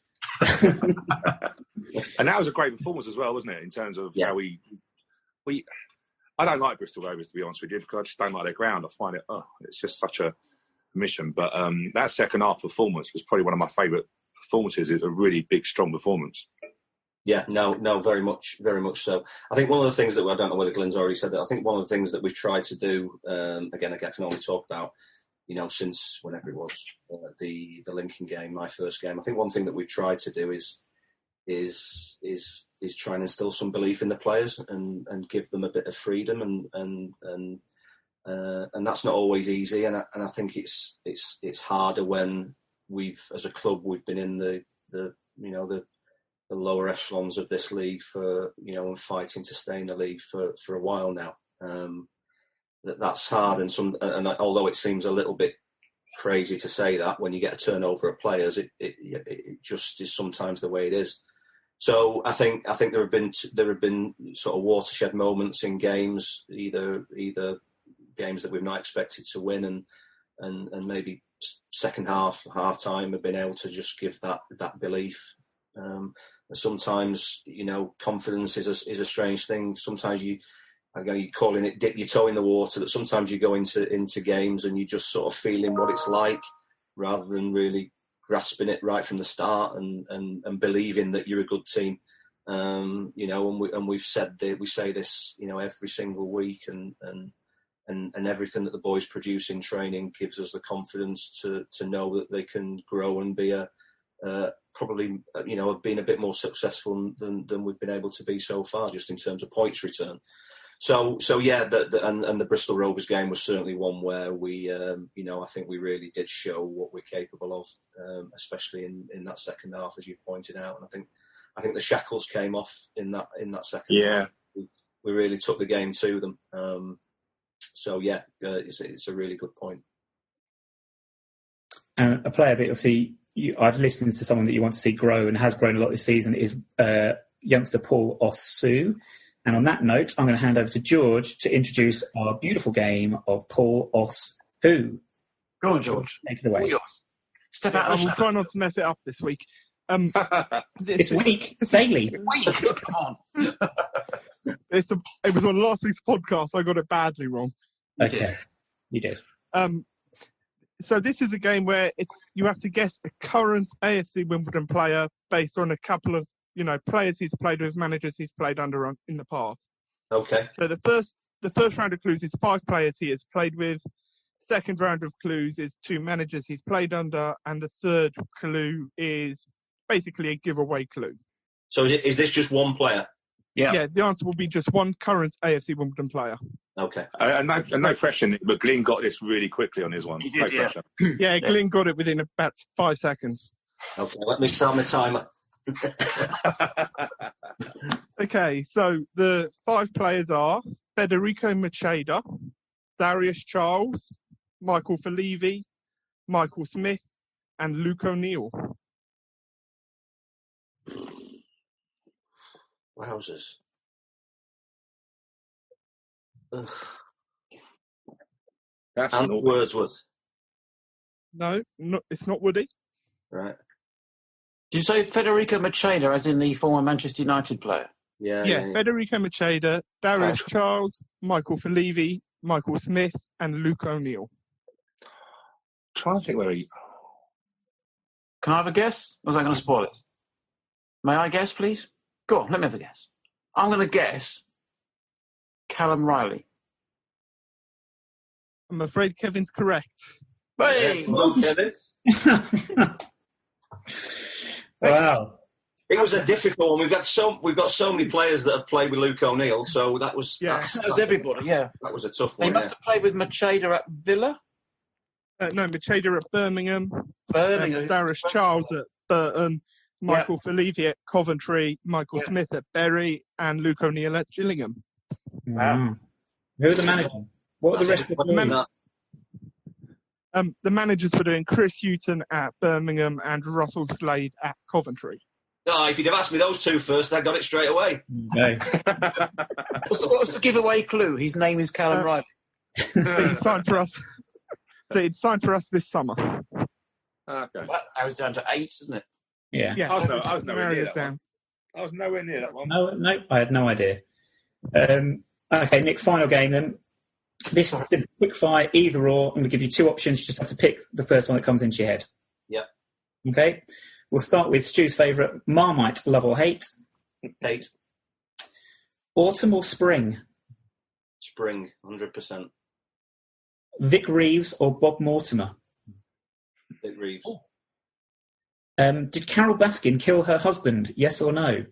S3: And that was a great performance as well, wasn't it? In terms of how we. I don't like Bristol Rovers, to be honest with you, because I just don't like their ground. I find it's just such a mission. But that second half performance was probably one of my favourite performances. It was a really big, strong performance.
S5: Yeah, no, very much so. I think one of the things that I don't know whether Glenn's already said that. I think one of the things that we've tried to do, again, I can only talk about, since whenever it was the Lincoln game, my first game. I think one thing that we've tried to do is try and instill some belief in the players and give them a bit of freedom and that's not always easy. And I think it's harder when as a club we've been in the lower echelons of this league for and fighting to stay in the league for a while now. That's hard, and although it seems a little bit crazy to say that when you get a turnover of players, it just is sometimes the way it is. So I think there have been sort of watershed moments in games, either games that we've not expected to win, and maybe second half time have been able to just give that belief. Sometimes confidence is a strange thing. Sometimes you're calling it dip your toe in the water. That sometimes you go into games and you're just sort of feeling what it's like, rather than really grasping it right from the start and believing that you're a good team. And we've said that we say this every single week, and everything that the boys produce in training gives us the confidence to know that they can grow and be probably have been a bit more successful than we've been able to be so far, just in terms of points return. So yeah, and the Bristol Rovers game was certainly one where we, I think we really did show what we're capable of, especially in that second half, as you pointed out. And I think the shackles came off in that second half. We really took the game to them. So yeah, it's a really good point.
S2: And a player that obviously I'd listened to someone that you want to see grow and has grown a lot this season is youngster Paul Ossu. And on that note, I'm going to hand over to George to introduce our beautiful game of Paul Ossu.
S6: Go on, George.
S2: Take it away.
S6: Step out.
S7: I will try not to mess it up this week.
S2: This week, it's daily.
S6: Come on.
S7: It was on last week's podcast. I got it badly wrong.
S2: Okay, you did.
S7: So this is a game where you have to guess a current AFC Wimbledon player based on a couple of players he's played with, managers he's played under in the past.
S5: Okay.
S7: So the first round of clues is 5 players he has played with. Second round of clues is 2 managers he's played under, and the third clue is basically a giveaway clue.
S5: So is this just one player?
S7: Yeah, the answer will be just one current AFC Wimbledon player.
S5: Okay.
S3: And no pressure, but Glyn got this really quickly on his one.
S6: He did,
S3: no pressure.
S7: Yeah, Glyn got it within about 5 seconds.
S5: Okay, let me start my timer.
S7: Okay, so the 5 players are Federico Macheda, Darius Charles, Michael Falevi, Michael Smith, and Luke O'Neill.
S5: Wowzers. Ugh.
S3: That's
S5: and Wordsworth.
S7: No, it's not Woody.
S5: Right.
S6: Did you say Federico Macheda, as in the former Manchester United player?
S7: Yeah. Federico Macheda, Darius Charles, Michael Falevi, Michael Smith, and Luke O'Neill.
S3: I'm trying to think where he...
S6: Can I have a guess? Or is that going to spoil it? May I guess, please? Go on, let me have a guess. I'm going to guess Callum Riley.
S7: I'm afraid Kevin's correct.
S6: Hey!
S5: Well, Kevin.
S2: Wow.
S5: It was a difficult one. We've got so many players that have played with Luke O'Neill, so that was
S6: that was everybody. Yeah,
S5: that was a tough one.
S6: He must have played with Macheda at Villa.
S7: No, Macheda at Birmingham.
S6: Birmingham.
S7: Darius Charles at Burton. Michael Felivi at Coventry, Michael Smith at Bury, and Luke O'Neill at Gillingham.
S2: Wow. Who are the managers? What are the rest of the team?
S7: The managers were doing Chris Houghton at Birmingham and Russell Slade at Coventry.
S5: Oh, if you'd have asked me those two first, I got it straight away.
S2: Okay.
S6: What was the giveaway clue? His name is Callum Riley.
S7: He'd signed for us. He'd signed for us this summer.
S3: Okay.
S6: Well, I was down to 8, isn't it?
S2: Yeah.
S3: I was nowhere near that
S7: down.
S3: one. I was nowhere near that one.
S2: No, I had no idea. Okay, Nick, final game then. This is a quick fire, either or. I'm going to give you two options. You just have to pick the first one that comes into your head.
S5: Yep.
S2: Okay. We'll start with Stu's favourite, Marmite, love or hate?
S5: Hate.
S2: Autumn or spring?
S5: Spring, 100%.
S2: Vic Reeves or Bob Mortimer?
S5: Vic Reeves.
S2: Did Carol Baskin kill her husband, yes or no?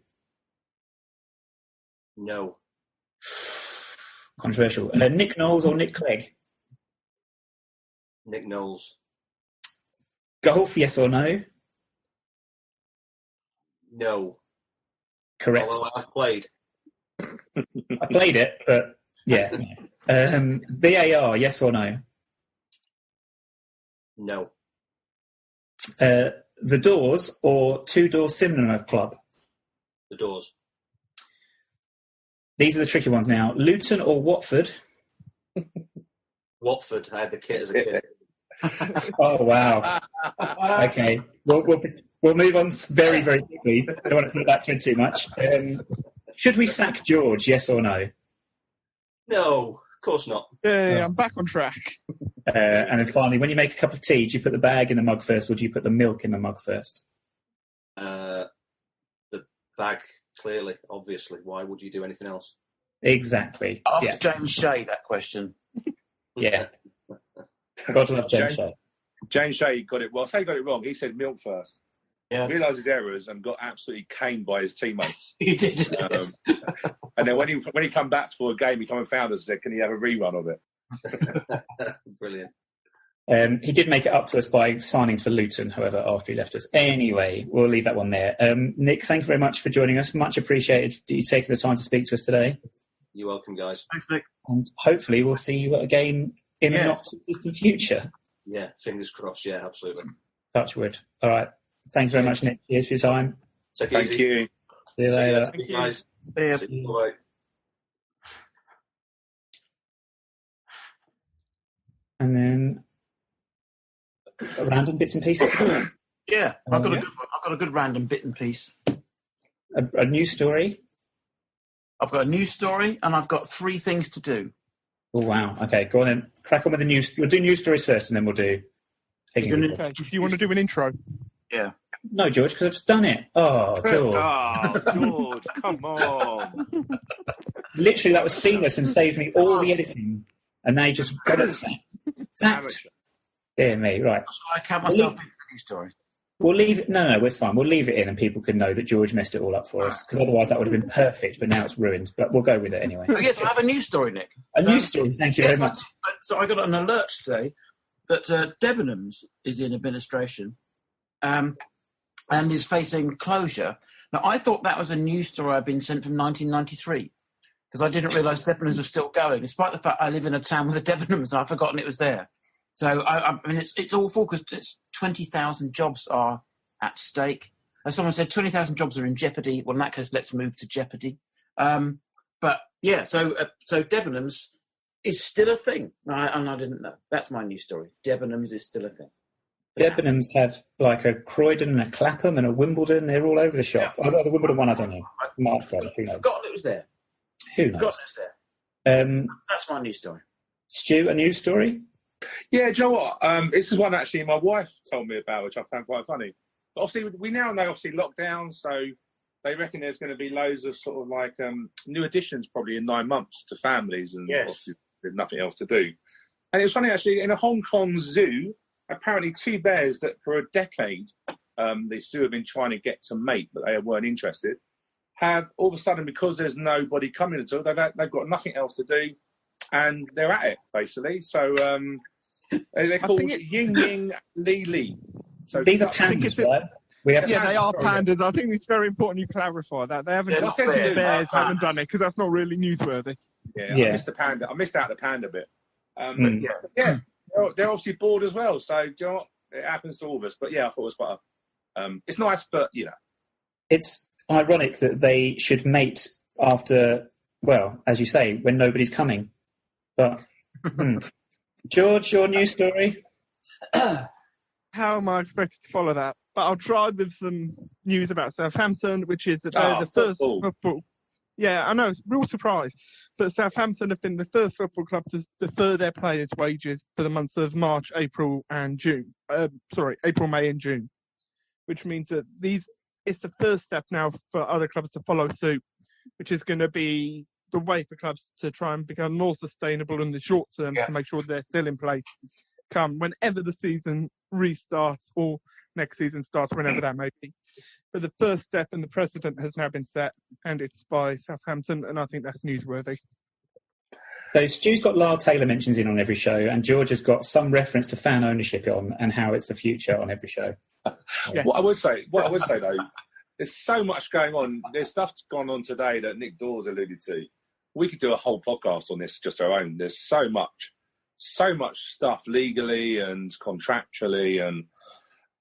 S5: No.
S2: Controversial. Nick Knowles or Nick Clegg?
S5: Nick Knowles.
S2: Golf, yes or no?
S5: No.
S2: Correct.
S5: Although I've played.
S2: I played it, but yeah. VAR, yes or no?
S5: No.
S2: The Daws or Two Door Cinema Club?
S5: The Daws.
S2: These are the tricky ones now. Luton or Watford?
S5: Watford. I had the kit as a kid.
S2: Oh, wow. Okay. We'll move on very, very quickly. I don't want to put that through too much. Should we sack George, yes or no?
S5: No, of course not.
S7: Yeah, I'm back on track.
S2: And then finally, when you make a cup of tea, do you put the bag in the mug first or do you put the milk in the mug first?
S5: The bag, clearly, obviously. Why would you do anything else?
S2: Exactly.
S6: Ask James Shea that question.
S2: Yeah. God love James Shea.
S3: James Shea got it. Well, I say he got it wrong. He said milk first.
S6: Yeah.
S3: Realised his errors and got absolutely caned by his teammates.
S6: He did.
S3: And then when he come back for a game, he come and found us and said, "Can you have a rerun of it?"
S5: Brilliant.
S2: He did make it up to us by signing for Luton, however, after he left us. Anyway, we'll leave that one there. Nick, thank you very much for joining us. Much appreciated that you taking the time to speak to us today.
S5: You're welcome, guys.
S6: Thanks, Nick.
S2: And hopefully we'll see you at a game in the not-too-distant future.
S5: Yeah, fingers crossed. Yeah, absolutely.
S2: Touch wood. All right. Thank you very much, Nick. Cheers for your time.
S5: Take it
S3: Thank
S5: easy.
S3: you.
S2: See you later.
S5: Thank you, guys.
S6: Yeah.
S5: See you. Bye.
S2: And then random bits and pieces to do.
S6: Yeah, I've got a good random bit and piece.
S2: A news story.
S6: I've got a news story and I've got 3 things to do.
S2: Oh, wow. Okay, go on then. Crack on with the news. We'll do news stories first and then we'll do...
S7: Okay, do you want to do an intro?
S6: Yeah.
S2: No, George, because I've just done it. Oh, George.
S3: Oh, George, come on.
S2: Literally, that was seamless and saved me all the editing. And now you just got it sacked. Dear me, right.
S6: So I count myself into the news story.
S2: We'll leave it... No, it's fine. We'll leave it in and people can know that George messed it all up for us, because otherwise that would have been perfect, but now it's ruined. But we'll go with it anyway.
S6: Oh, yes, I have a news story, Nick.
S2: A news story, thank you very much.
S6: So I got an alert today that Debenhams is in administration and is facing closure. Now, I thought that was a news story I'd been sent from 1993 because I didn't realise Debenhams was still going, despite the fact I live in a town with a Debenhams and I've forgotten it was there. So, I mean, it's awful because it's 20,000 jobs are at stake. As someone said, 20,000 jobs are in jeopardy. Well, in that case, let's move to jeopardy. But, yeah, so Debenhams is still a thing. And I didn't know. That's my news story. Debenhams is still a thing.
S2: Debenhams have like a Croydon and a Clapham and a Wimbledon. They're all over the shop.
S6: Yeah.
S2: Although the Wimbledon one, I don't know. Might who knows?
S6: Forgotten it was there.
S2: Who knows?
S6: Forgotten it was there.
S2: That's
S6: That's my news story.
S2: Stu, a news story?
S3: Yeah, do you know what? This is one actually my wife told me about, which I found quite funny. But obviously, we now know, lockdown, so they reckon there's going to be loads of sort of like new additions probably in 9 months to families, and obviously there's nothing else to do. And it was funny, actually, in a Hong Kong zoo, apparently 2 bears that for a decade the zoo have been trying to get to mate, but they weren't interested, have all of a sudden, because there's nobody coming at all, they've got nothing else to do, and they're at it, basically. So they're called Ying Ying Li Li. So
S2: these are pandas, right? We have to
S7: Yeah, they are pandas. I think it's very important you clarify that. They haven't just
S3: bears.
S7: bears haven't done it because that's not really newsworthy.
S3: Yeah,
S2: Yeah.
S3: I missed the panda. I missed out the panda bit. But yeah, they're obviously bored as well. So do you know what? It happens to all of us. But yeah, I thought it was quite. It's nice, but you know,
S2: it's ironic that they should mate after, well, as you say, when nobody's coming. But George, your news story?
S7: How am I expected to follow that? But I'll try with some news about Southampton, which is that they're the first football. Yeah, I know, it's a real surprise. But Southampton have been the first football club to defer their players' wages for the months of March, April, and June. April, May, and June. Which means that it's the first step now for other clubs to follow suit, which is going to be the way for clubs to try and become more sustainable in the short term to make sure they're still in place come whenever the season restarts or next season starts, whenever that may be. But the first step and the precedent has now been set, and it's by Southampton, and I think that's newsworthy.
S2: So Stu's got Lyle Taylor mentions in on every show, and George has got some reference to fan ownership on and how it's the future on every show.
S3: Yeah. What I would say though, there's so much going on. There's stuff gone on today that Nick Daws alluded to. We could do a whole podcast on this just our own. There's so much stuff legally and contractually, and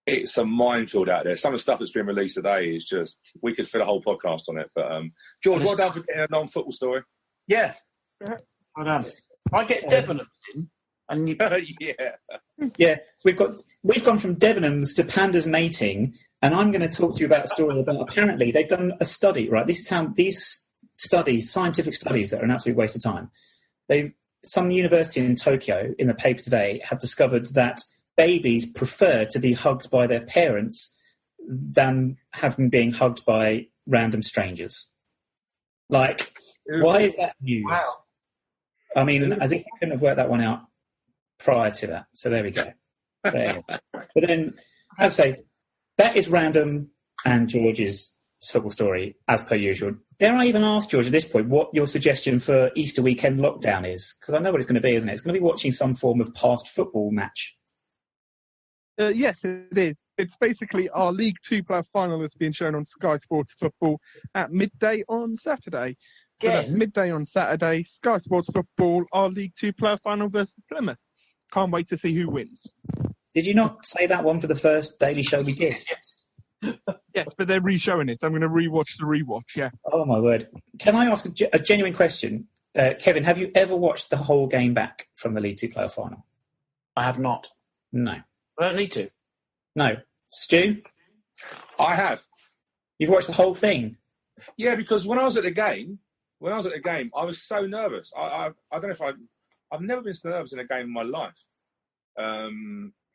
S3: it's a minefield out there. Some of the stuff that's been released today is just, we could fill a whole podcast on it. But George, well done for getting a non-football story.
S6: Yeah. Well done. I get Debenhams in, and you...
S2: Yeah, we've gone from Debenhams to pandas mating, and I'm going to talk to you about a story about, apparently they've done a study, right? This is how these studies, scientific studies that are an absolute waste of time. Some university in Tokyo, in the paper today, have discovered that babies prefer to be hugged by their parents than having being hugged by random strangers. Like, why is that news?
S6: Wow.
S2: I mean, as if I couldn't have worked that one out prior to that. So there we go. There. But then, as I say, that is random and George's football story, as per usual. Dare I even ask, George, at this point, what your suggestion for Easter weekend lockdown is? Because I know what it's going to be, isn't it? It's going to be watching some form of past football match.
S7: Yes, it is. It's basically our League Two playoff final that's being shown on Sky Sports Football at midday on Saturday. So that's midday on Saturday, Sky Sports Football, our League Two playoff final versus Plymouth. Can't wait to see who wins.
S2: Did you not say that one for the first Daily Show we did?
S6: Yes.
S7: Yes, but they're re-showing it, so I'm going to rewatch the rewatch, yeah.
S2: Oh, my word. Can I ask a genuine question? Kevin, have you ever watched the whole game back from the League Two playoff final?
S6: I have not.
S2: No.
S6: I don't need to.
S2: No. Stu?
S3: I have.
S2: You've watched the whole thing?
S3: Yeah, because when I was at the game, I was so nervous. I don't know if I've never been so nervous in a game in my life.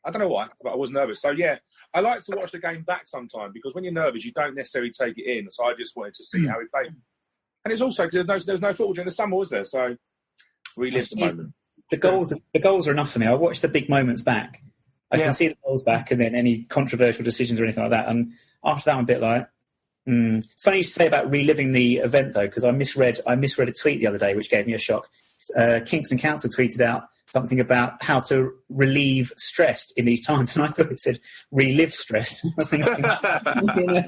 S3: I don't know why, but I was nervous. So, yeah, I like to watch the game back sometime because when you're nervous, you don't necessarily take it in. So I just wanted to see how he played. And it's also because there's no football during the summer, was there? So relive the moment.
S2: The goals are enough for me. I watched the big moments back. I can see the goals back and then any controversial decisions or anything like that. And after that, I'm a bit like, It's funny you say about reliving the event, though, because I misread a tweet the other day, which gave me a shock. Kingston Council tweeted out something about how to relieve stress in these times, and I thought it said relive stress. I was thinking,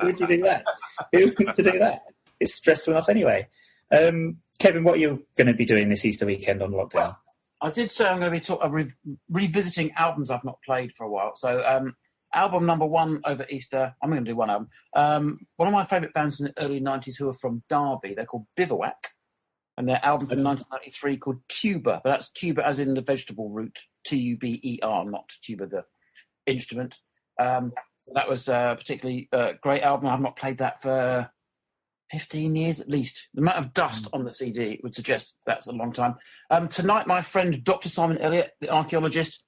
S2: would you do that? Who wants to do that? It's stressful enough anyway. Kevin, what are you going to be doing this Easter weekend on lockdown?
S6: Well, I did say I'm going to be revisiting albums I've not played for a while. So album number one over Easter, I'm going to do one album. One of my favourite bands in the early 90s who are from Derby, they're called Bivouac. And their album from 1993 called Tuber, but that's tuber as in the vegetable root, Tuber, not tuba the instrument. So that was a particularly great album. I've not played that for 15 years at least. The amount of dust on the CD would suggest that's a long time. Tonight, my friend Dr. Simon Elliott, the archaeologist,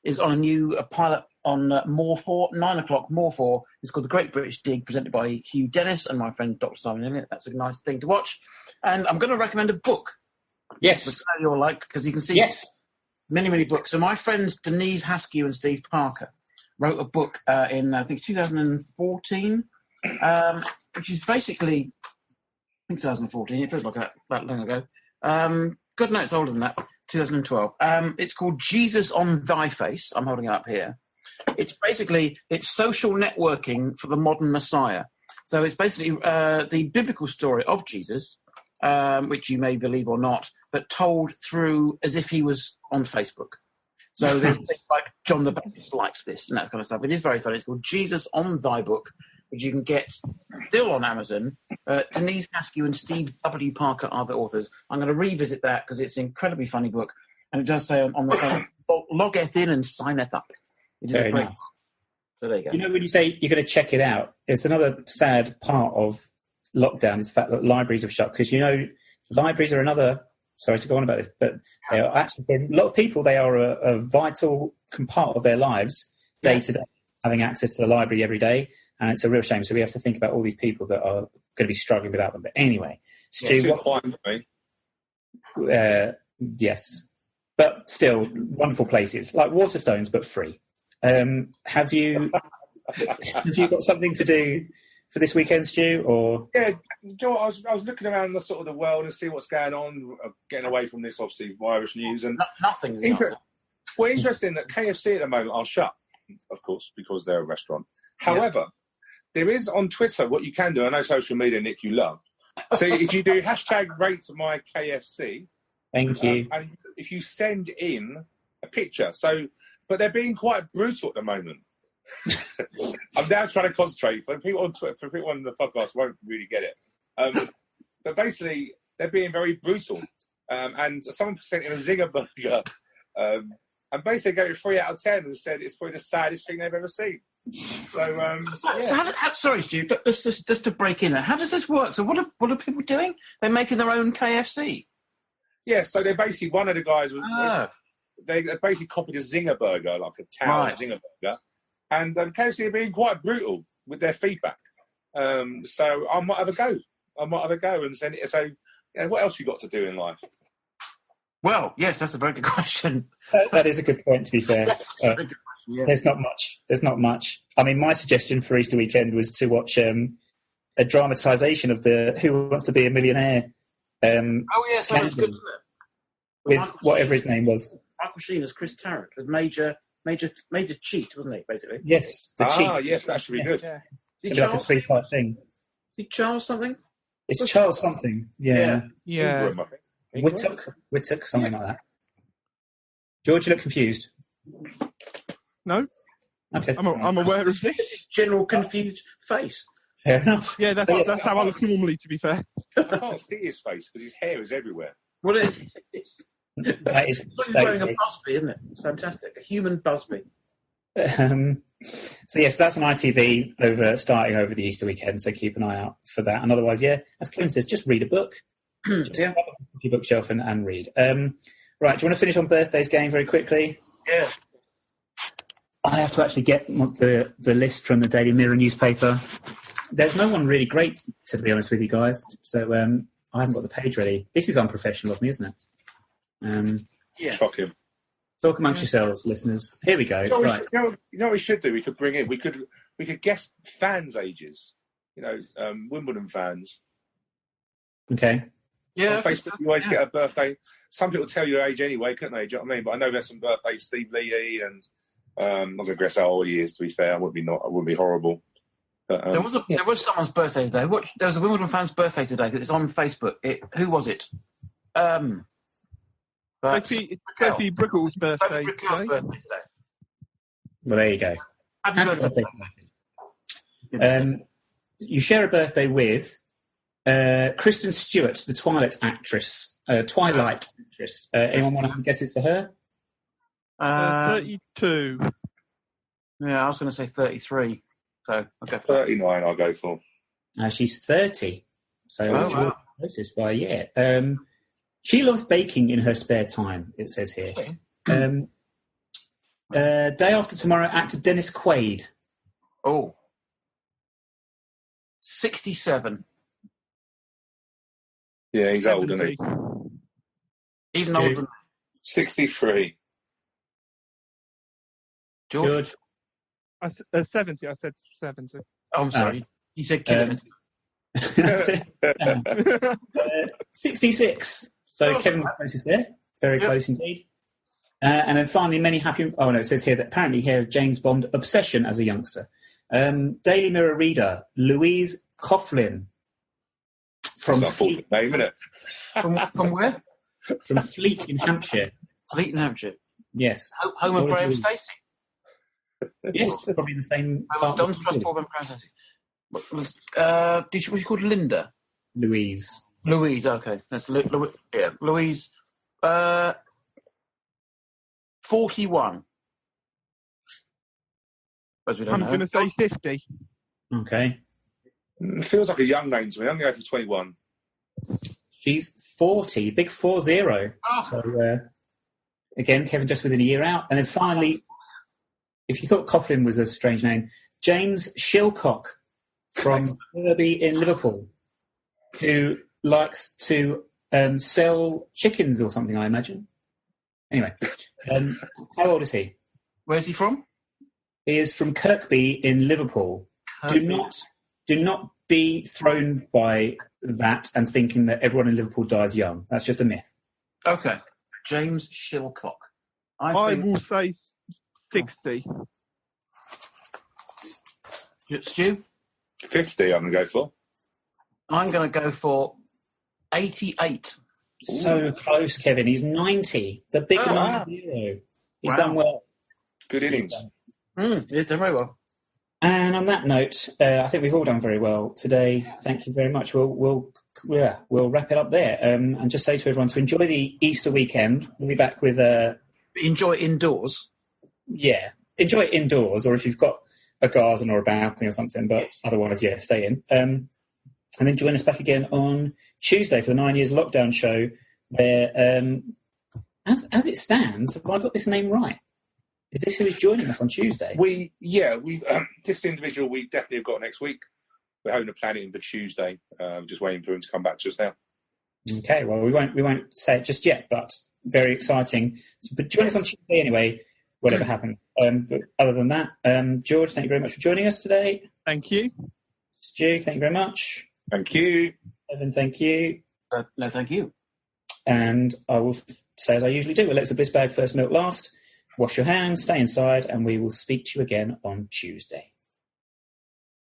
S6: is on a new pilot on More 4, 9 o'clock, More 4. It's called The Great British Dig, presented by Hugh Dennis and my friend Dr. Simon Elliott. That's a nice thing to watch. And I'm going to recommend a book.
S2: Yes.
S6: Which you'll like, because you can see many, many books. So my friends Denise Haskew and Steve Parker wrote a book in, I think, 2014, which is basically, I think 2014, it feels like that long ago. God, no, it's older than that, 2012. It's called Jesus on Thy Face. I'm holding it up here. It's social networking for the modern Messiah. So it's basically the biblical story of Jesus, which you may believe or not, but told through as if he was on Facebook. So there's things like John the Baptist liked this and that kind of stuff. It is very funny. It's called Jesus on Thy Book, which you can get still on Amazon. Denise Askew and Steve W. Parker are the authors. I'm going to revisit that because it's an incredibly funny book. And it does say on the front, loggeth in and signeth up. It is
S2: Very
S6: a great
S2: nice.
S6: book. So there you go.
S2: You know, when you say you're going to check it out, it's another sad part of lockdown is the fact that libraries have shut. Because, you know, libraries are another, sorry to go on about this, but they are actually, for a lot of people, they are a vital part of their lives day to day, having access to the library every day. And it's a real shame. So we have to think about all these people that are going to be struggling without them. But anyway, Stu, yes. But still, wonderful places, like Waterstones, but free. Have you got something to do for this weekend, Stu? Or
S3: Yeah, you know what, I was looking around the sort of the world and see what's going on, getting away from this obviously virus news and
S6: Nothing.
S3: Well, interesting that KFC at the moment are shut, of course, because they're a restaurant. However, there is on Twitter what you can do. I know social media, Nick, you love. So if you do #RateMyKFC,
S2: thank you.
S3: and if you send in a picture, but they're being quite brutal at the moment. I'm now trying to concentrate. For people on Twitter, for people on the podcast, won't really get it. But basically, they're being very brutal. And someone sent in a zinger burger, and basically gave it 3 out of 10 and said it's probably the saddest thing they've ever seen. So,
S6: sorry, Stu, just to break in there. How does this work? So what are people doing? They're making their own KFC.
S3: Yeah, so they're basically, one of the guys they basically copied a zinger burger, like a tower zinger burger, and KFC are being quite brutal with their feedback. So I might have a go. And send it. So, what else you got to do in life?
S6: Well, yes, that's a very good question.
S2: That is a good point, to be fair.
S6: That's a very good question, yeah.
S2: There's not much. I mean, my suggestion for Easter weekend was to watch a dramatisation of the Who Wants to Be a Millionaire
S6: scandal, good,
S2: with whatever his name was.
S6: Michael Sheen as Chris Tarrant, with Major Cheat, wasn't he, basically?
S2: Yes, the cheat.
S3: Yes, that should be good.
S7: Yeah.
S2: It's like a 3-part thing.
S6: Did Charles something?
S2: It's Charles something. Yeah.
S3: Ingram, I think.
S2: Whittock, something like that. George, you look confused.
S7: No,
S2: Okay.
S7: I'm aware of this.
S6: General confused face.
S2: Fair enough.
S7: Yeah, that's how I look normally, to be fair.
S3: I can't see his face because his hair is everywhere.
S6: Well, it's
S2: That is,
S6: he's wearing a Busby, isn't it? It's fantastic. A human Busby.
S2: so yes, that's on ITV starting over the Easter weekend. So keep an eye out for that. And otherwise, as Kevin says, just read a book. Just grab your bookshelf and read. Right, do you want to finish on birthdays game very quickly?
S6: Yeah.
S2: I have to actually get the list from the Daily Mirror newspaper. There's no one really great, to be honest with you guys. So I haven't got the page ready. This is unprofessional of me, isn't it?
S3: Shocking.
S2: Talk amongst yourselves, listeners. Here we go.
S3: You know what we should do? We could bring in. We could guess fans' ages. Wimbledon fans.
S2: Okay.
S6: Yeah.
S3: On Facebook, you always get a birthday. Some people tell you your age anyway, couldn't they? Do you know what I mean? But I know there's some birthdays. Steve Lee and I'm not going to guess how old he is. To be fair, I wouldn't be horrible. But,
S6: there was someone's birthday today. There was a Wimbledon fan's birthday today. It's on Facebook. Who was it?
S7: Sophie Brickell's birthday today.
S2: Well, there you go.
S6: Happy birthday.
S2: You share a birthday with Kristen Stewart, the Twilight actress. Anyone want to guess it's for her?
S7: 32.
S6: Yeah, I was going to say 33. So I'll go for
S3: 39. I'll go for.
S2: She's 30. So
S6: wow.
S2: Noticed by a year. She loves baking in her spare time, it says here.
S6: Okay.
S2: Day after tomorrow, actor Dennis Quaid.
S6: Oh. 67.
S3: Yeah, he's old, isn't he?
S6: He's an older.
S3: 63.
S6: George?
S7: 70. I said 70.
S6: Oh, I'm sorry. You said Kevin.
S2: 66. So Kevin was closest there. Very close indeed. And then finally, many happy... Oh, no, it says here that apparently he had a James Bond obsession as a youngster. Daily Mirror reader, Louise Coughlin. From
S3: That's not a
S2: Fleet,
S3: name, isn't it?
S6: From where?
S2: from Fleet in Hampshire.
S6: Fleet in Hampshire.
S2: Yes.
S6: Home of
S2: What
S6: Graham
S2: is it?
S6: Stacey.
S2: Yes, probably the same
S6: Home
S2: part.
S6: of Don's Trust Graham Stacey. Was she called Linda?
S2: Louise.
S6: Louise, okay. That's Louise. 41. As we don't
S7: I'm
S6: know.
S7: going to say 50.
S2: Okay.
S3: It feels like a young name to me. I'm going to go for 21.
S2: She's 40, big 40.
S6: Oh.
S2: So, again, Kevin just within a year out. And then finally, if you thought Coughlin was a strange name, James Shilcock from Kirby in Liverpool, who likes to sell chickens or something, I imagine. Anyway, how old is he?
S6: Where's he from?
S2: He is from Kirkby in Liverpool. Do not be thrown by that and thinking that everyone in Liverpool dies young. That's just a myth.
S6: Okay. James Shilcock.
S7: I will say 60.
S6: Stu?
S3: 50, I'm going to go for.
S6: I'm going to go for 88.
S2: So close, Kevin. He's 90. The big 90. He's done well.
S3: Good innings.
S6: He's done very well.
S2: And on that note, I think we've all done very well today. Thank you very much. We'll wrap it up there. And just say to everyone to enjoy the Easter weekend. We'll be back with
S6: Enjoy indoors.
S2: Yeah, enjoy it indoors, or if you've got a garden or a balcony or something. But otherwise, stay in. And then join us back again on Tuesday for the 9 Years Lockdown show, where, as it stands, have I got this name right? Is this who is joining us on Tuesday?
S3: We this individual we definitely have got next week. We're hoping to plan it in for Tuesday. Just waiting for him to come back to us now.
S2: Okay, well we won't say it just yet, but very exciting. But join us on Tuesday anyway, whatever happens. But other than that, George, thank you very much for joining us today.
S7: Thank you.
S2: Stu, thank you very much.
S3: Thank you.
S2: Evan, thank you.
S6: No, thank you.
S2: And I will say as I usually do, Alexa Bliss bag first, milk last. Wash your hands, stay inside, and we will speak to you again on Tuesday.